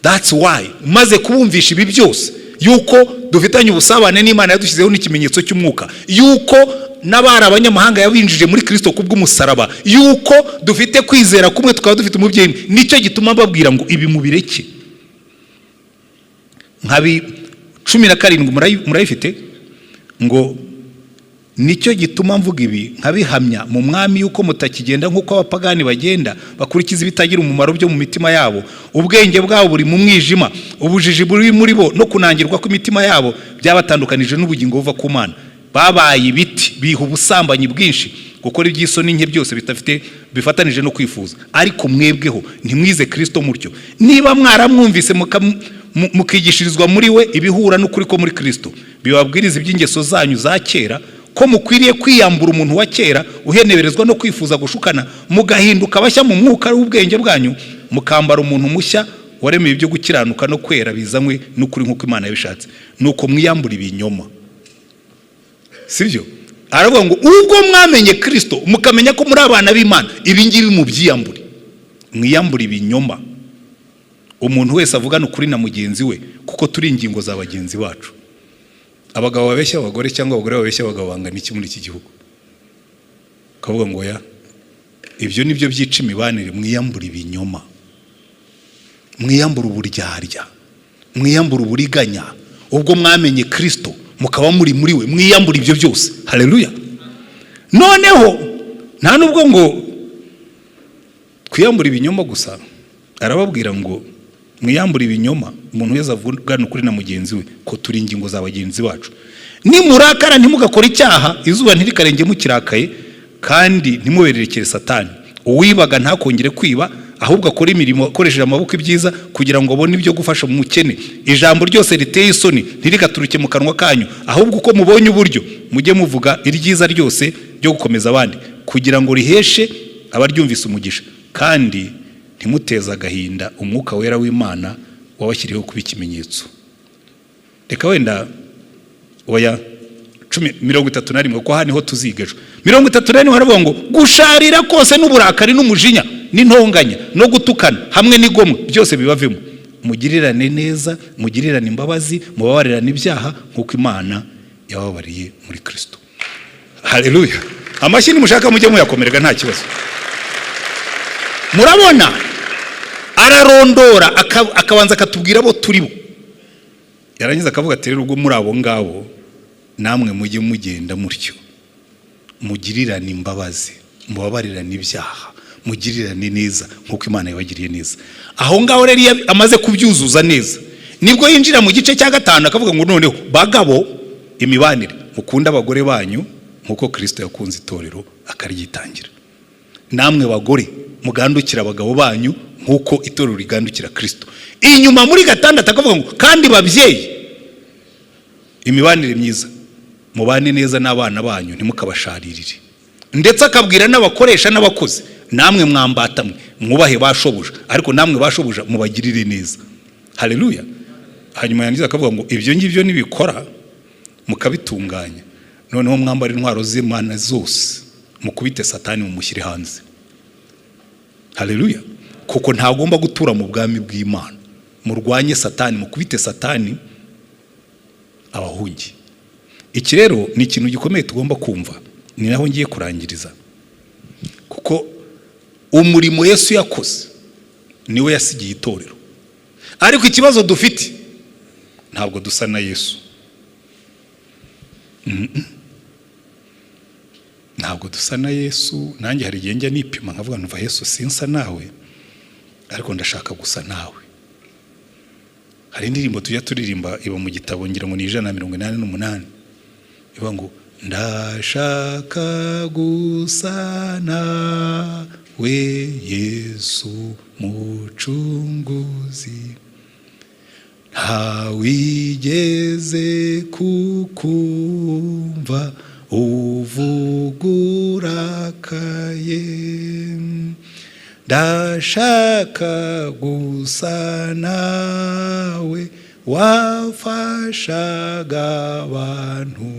that's why, maze kubumvisha ibi byose yuko dufitanye ubusabane n'Imana yadushyizeho n'ikimenyetso cy'umwuka, yuko n'abari abanyamahanga yabinjije muri Kristo kubw'umusaraba, yuko dufite kwizera kumwe tukaba dufite umubyeyi, nicyo gituma babwira ngo ibi mubireke. Nkabi 17 murayifite ngo nicyo gituma mvuga ibi nkabihamya mu mwami yuko mutakigenda nk'uko abapagani bagenda bakurikiza ibitagira umumaro byo mu mitima yabo, ubwenge bwabo buri mu mwijima, ubujiji buri muri bo no kunangirwa kw'imitima yabo byabatandukanije n'ubugingo buva ku Mana. Babaye ibiti biha ubusambanyi bwinshi, gukora iby'isoni nke byose bitafite bifatanije no kwifuza. Ariko mwebweho ntimwize Kristo mutyo, niba mwaramwumvise mukigishirizwa muri we ibihura n'ukuri ko muri Kristo, bibabwiriza iby'ingeso zanyu za kera, ko mukwiriye kwiyambura umuntu wa kera uheneberezwa no kwifuza gushukana, mugahinduka bashya mu mwuka w'ubwenge bwanyu, mukambara umuntu mushya waremeye ibyo gukiranuka no kwera bizanywe n'ukuri nk'uko Imana yabishatse. Nuko mwiyambura ibinyoma. Sibyo? Aravuga ngo ubwo mwamenye Kristo mukamenya ko muri abana b'Imana, ibi ngibi mubyiyambure. Mwiyambura ibinyoma. Umuntu wese avugana ukuri na mugenzi we, kuko turi ingingo za bagenzi bacu. Abagabo babeshya abagore cyangwa abagore babeshya abagabo bangana iki muri iki gihugu? Kavuga ngo ya ibyo nibyo byica imibanire. Mwiyambura ibinyoma, mwiyambura uburyarya, mwiyambura uburiganya. Ubwo mwamenye Kristo mukaba muri we, mwiyambura ibyo byose. Haleluya. Noneho nta nubwo ngo twiyambura ibinyoma gusa, arababwira ngo mwiyambura ibinyoma, umuntu wese avugana ukuri na mugenzi we, ko turi ingingo za bagenzi bacu. Nimurakara ntimugakora icyaha, izuba ntirikarenge mukirakaye, kandi ntimubererekere Satani. uwibaga ntakongere kwiba, ahubwo akora imirimo akoresheje amaboko ibyiza kugira ngo abone ibyo gufasha mu mukene. Ijambo ryose riteye isoni ntirigaturuke mu kanwa kanyu, ahubwo uko mubonye uburyo mujye muvuga iryiza ryose ryo gukomeza abandi, kugira ngo riheshe abaryumvise umugisha, kandi ntimuteze agahinda umwuka wera w'Imana wabashyiriyeho kuba ikimenyetso. Reka wenda oya 31 ko haniho tuzigejo 31 haravuga ngo gusharira kose n'uburakari n'umujinya n'intonganya no gutukana hamwe n'igomwe byose bibavemo, mugirirane neza, mugirirane imbabazi, mubabarirane ibyaha nk'uko Imana yababariye muri Kristo. Haleluya. Amashyi nimushaka mujye muyakomerega nta kibazo. Murabona ararondora akabanza akatubwira abo turi bo, yarangiza akavuga ati rero ubwo muri abo ngabo namwe mujye mugenda mutyo, mugirirane imbabazi, mubabarirane ibyaha, mugirirane neza nk'uko Imana yabagiriye neza. Aho ngaho rero amaze kubyuzuza neza, nibwo yinjira mu gice cya 5 akavuga ngo noneho bagabo imibanire mukunda abagore banyu nk'uko Kristo yakunze itorero akaryitangira. Namwe bagore mugandukira abagabo banyu nk'uko itorero rigandukira Kristo. Inyuma muri 6 akavuga ngo kandi babyeyi imibanire myiza mubane neza n'abana banyu ntimukabasharirire. Ndetse akabwira n'abakoresha n'abakozi, namwe mwambatamwe mwubahe bashobuja, ariko namwe bashobuja mubagirire neza. Haleluya. Hanyuma yangiza akavuga ngo ibyo ngibyo nibikora mukabitunganya, noneho mwambara intwaro z'Imana zose mukubite Satani mumushyire hanze. Haleluya. Kuko ntagomba gutura mu bwami bw'Imana. Murwanye Satani, mukubite Satani abahungi. Iki rero ni ikintu gikomeye tugomba kumva, ni naho ngiye kurangiriza. Kuko umurimo Yesu yakoze niwe yasigiye itorero, ariko ikibazo dufite ntabwo dusa na Yesu. Ntabwo dusa na Yesu. Nanjye hari igihe njya nipima nkavuga nva Yesu sinsa nawe, ariko ndashaka gusa nawe. Hari indirimbo tujya turirimba iba mu gitabo ngira ngo ni 188, ivuga ngo ndashaka gusa nawe Yesu mucunguzi, ntawigeze kukumva uvugurakaye, ndashaka gusa nawe wafashaga abantu,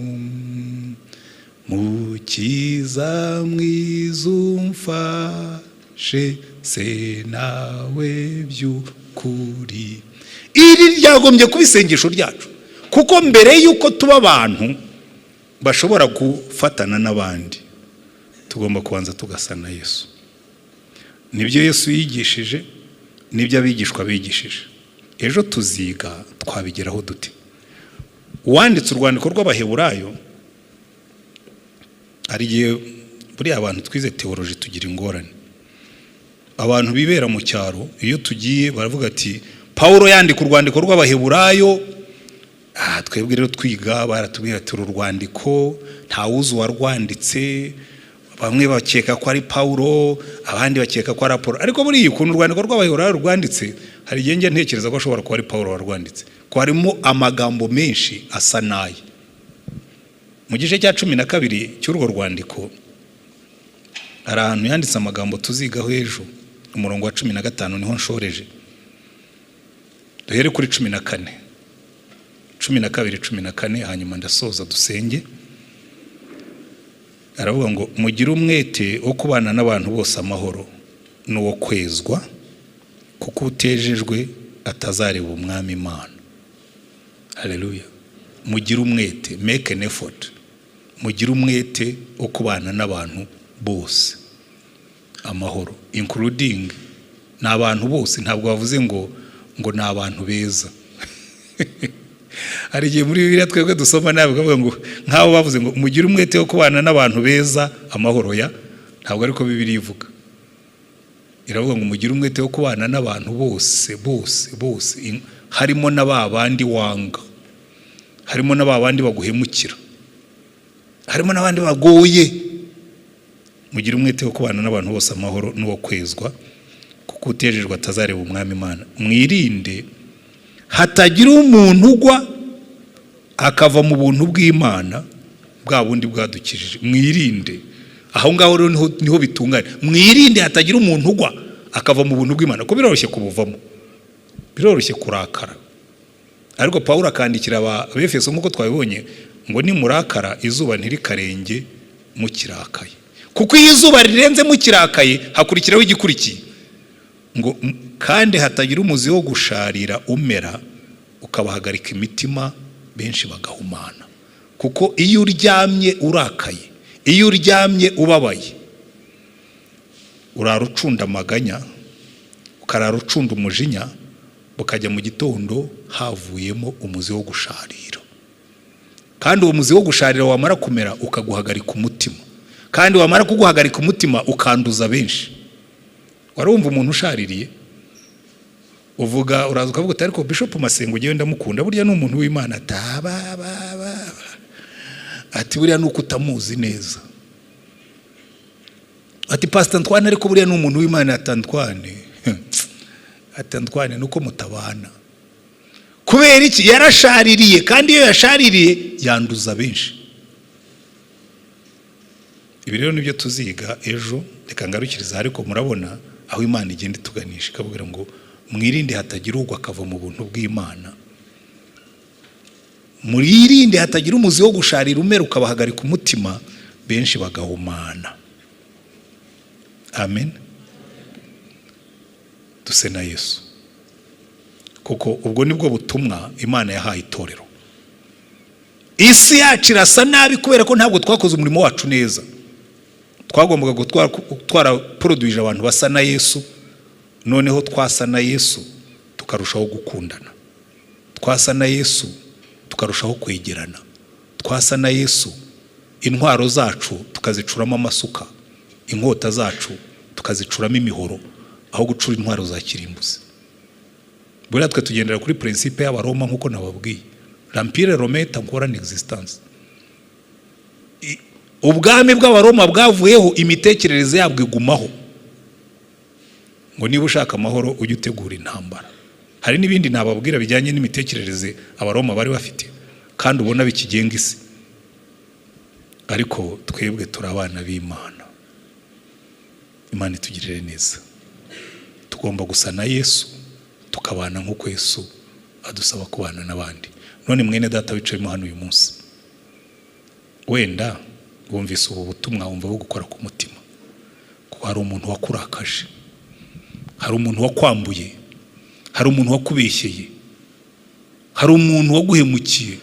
mukiza mwiza umfashe se nawe by'ukuri. Iri ryagombye kuba isengesho ryacu, kuko mbere yuko tuba abantu bashobora gufatana n'abandi tugomba kubanza tugasa na Yesu. Nibyo Yesu yigishije, nibyo abigishwa bigishije. Ejo tuziga twabigeraho dute. Uwanditse urwandiko rw'Abaheburayo, ari gihe buri abantu twize teoloji tugira ingorane. Abantu bibera mu cyaro iyo tugiye baravuga ati Paulo yandika urwandiko rw'Abaheburayo, twebwe rero twiga baratubwira ati urwandiko ntawuzi warwanditse, bamwe bakeka ko ari Paulo, abandi bakeka ko ari Apolo. Ariko buri ukuntu urwandiko rw'Abaheburayo rwanditse, hari igihe ntekereza ko ashobora kuba ari Paulo warwanditse, ko harimo amagambo menshi asa naye. Mu gice cya 12 cy'urwo rwandiko hari ahantu yanditse amagambo tuzigaho ejo, umurongo wa 15 niho nshoreje. Duhere kuri 14, 12-14, hanyuma ndasoza dusenge. Aravuga ngo mugire umwete wo kubana n'abantu bose amahoro n'uwo kwezwa, kuko utejejwe atazareba umwami Imana. Haleluya. Mugire umwete, make an effort. Mugire umwete wo kubana n'abantu bose amahoro, including n'abantu bose. Ntabwo bavuze ngo ni abantu beza. Hari igihe muri Bibiliya twebwe dusoma nawe bavuga ngo nkaho bavuze ngo mugire umwete wo kubana n'abantu beza amahoro. Ya ntabwo ariko Bibiliya ivuga. Iravuga ngo mugire umwete wo kubana n'abantu bose harimo n'ababandi wanga, harimo n'ababandi baguhemukira, harimo n'abandi bagoye. mugira umwete wo kubana n'abantu bose amahoro n'uwo kwezwa, kuko utejejwe atazareba umwami Imana. Mwirinde hatagira umuntu ugwa akava mu buntu bw'Imana bwa bundi bwadukijije. Mwirinde, aho ngaho rero niho bitunganye. Mwirinde hatagira umuntu ugwa akava mu buntu bw'Imana, ko biroroshye kubuvamo, biroroshye kurakara. Ariko Pawulo akandikira Abefeso nk'uko twabibonye ngo ni murakara izuba ntirikarenge mukirakaye, kuko iyo izuba rirenze mukirakaye hakurikiraho igikurikiye ngo kandi hatagira umuzi wo gusharira umera ukabahagarika imitima, benshi bagahumana. Kuko iyo uryamye urakaye, iyo uryamye ubabaye, urara ucunda amaganya, ukarara ucunda umujinya, ukajya mu gitondo havuyemo umuzi wo gusharira. Kandi uwo muzi wo gusharira wamara kumera ukaguhagarika umutima, kandi wamara kuguhagarika umutima ukanduza benshi. Warumva umuntu ushaririye uvuga, uraza ukavuga uti ariko Bishop Masengo ugiye ndamukunda, burya ni umuntu w'Imana. Ati burya nuko utamuzi neza. Ati Pastor Antoine ariko burya ni umuntu w'Imana. Ati Antoine nuko mutabana. Kubera iki? Yarashaririye, kandi iyo yashaririye yanduza benshi. Ibi rero nibyo tuziga ejo. Reka ngarukiriza, ariko murabona aho Imana igenda ituganisha, ikabwira ngo mwirinde hatagira ugwa akava mu buntu bw'Imana. Mwirinde hatagira umuzi wo gusharira umera ukabahagarika umutima, benshi bagahumana. Amen. Duse na Yesu, kuko ubwo nibwo butumwa Imana yahaye itorero. Isi yacu irasa nabi kubera ko ntabwo twakoze umurimo wacu neza. Twagombaga gutwara produce abantu basa na Yesu. Noneho twasa na Yesu tukarushaho gukundana, twasa na Yesu tukarushaho kwegerana, twasa na Yesu intwaro zacu tukazicuramo amasuka, inkota zacu tukazicuramo imihoro, aho gucura intwaro za kirimbuzi. Buriya twe tugendera kuri principe y'Abaroma nk'uko nababwiye, l'empire romain est encore en existence. Ubwami bw'Abaroma bwavuyeho, imitekerereze yabwo igumaho. Ngo niba ushaka amahoro ujye utegura intambara. Hari n'ibindi nababwira bijyanye n'imitekerereze Abaroma bari bafite, kandi ubona bikigenga isi. Ariko twebwe turi abana b'Imana. Imana itugirire neza. Tugomba gusa na Yesu, tukabana nk'uko Yesu adusaba kubana n'abandi. None mwene data wicayemo hano uyu munsi, wenda wumvise ubu butumwa wumva bwo gukora ku mutima, ko hari umuntu wakurakaje, hari umuntu wakwambuye, hari umuntu wakubeshyeye, hari umuntu waguhemukiye.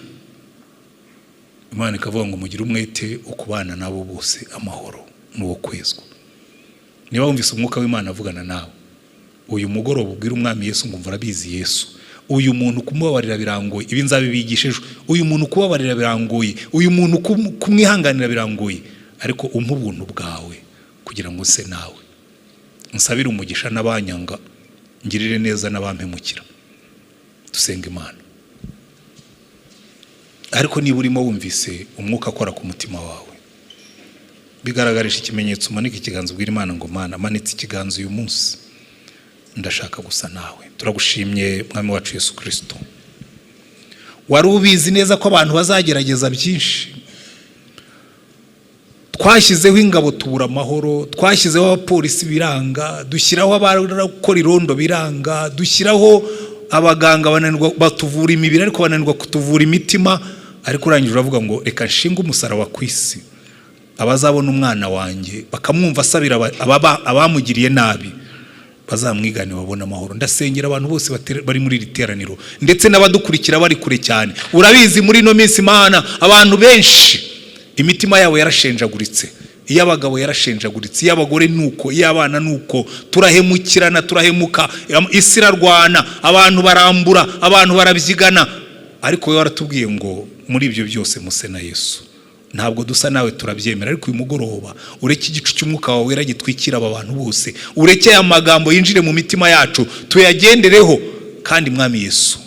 Imana ikavuga ngo mugire umwete wo kubana nabo bose amahoro n'uwo kwezwa. Niba wumvise umwuka w'Imana avugana nawe uyu mugoroba, ubwira umwami Yesu ngo mvura bizi Yesu, uyu muntu kumubabarira birangoye, ibi nzabibigishejwe. Uyu muntu kubabarira birangoye, uyu muntu kumwihanganira birangoye, ariko umpa ubuntu bwawe kugira ngo se nawe nsabire umugisha n'abanyanga, ngirire neza n'abampemukira. Dusenga Imana. Ariko niba urimo wumvise umwuka akora ku mutima wawe, bigaragarisha ikimenyetso, umanike ikiganza ubwira Imana ngo Mana, manitse ikiganza uyu munsi, ndashaka gusa nawe. Turagushimye mwami wacu Yesu Kristo. Wari ubizi neza ko abantu bazagerageza byinshi. Twashyizeho ingabo tubura amahoro, twashyizeho abapolisi biranga, dushyiraho abakora irondo biranga, dushyiraho abaganga bananirwa batuvura imibiri ariko bananirwa kutuvura imitima. Ariko urangije uravuga ngo reka nshinga umusaraba ku isi, abazabona umwana wanjye bakamwumva asabira abamugiriye nabi, bazamwigane babona amahoro. Ndasengera abantu bose bari muri iri teraniro, ndetse n'abadukurikira bari kure cyane. Urabizi muri no minsi Imana abantu benshi imitima yabo yarashenjaguritse, iy'abagabo yarashenjaguritse, iy'abagore nuko, iy'abana nuko. Turahemukirana, turahemuka, isi irarwana, abantu barambura, abantu barabyigana. Ariko we waratubwiye ngo muri ibyo byose muse na Yesu. Ntabwo dusa nawe turabyemera, ariko uyu mugoroba ureke igicu cy'umwuka wawe wera gitwikira aba bantu bose, ureke aya magambo yinjire mu mitima yacu, tuyagendereho. Kandi mwami Yesu,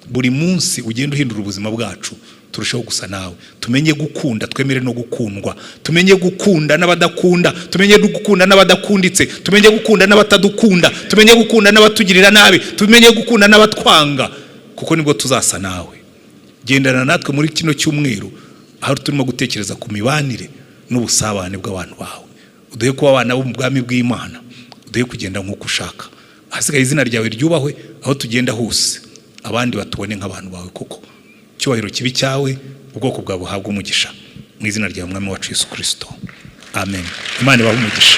buri munsi ugenda uhindura ubuzima bwacu, turusheho gusa nawe, tumenye gukunda, twemere no gukundwa, tumenye gukunda n'abadakunda, tumenye gukunda n'abadakunditse, tumenye gukunda n'abatadukunda, tumenye gukunda n'abatugirira nabi, tumenye gukunda n'abatwanga, kuko nibwo tuzasa nawe. Gendana natwe muri kino cyumweru aho turimo gutekereza ku mibanire n'ubusabane bw'abantu bawe, uduhe kuba abana bo mu bwami bw'Imana, uduhe kugenda nk'uko ushaka, hasigaye izina ryawe ryubahwe aho tugenda hose, abandi batubone nk'abantu bawe, kuko cyubahiro kibi cyawe, ubwoko bwawe buhabwa umugisha, mu izina rya Mwami wacu Yesu Kristo, amen. Imana ibahe umugisha.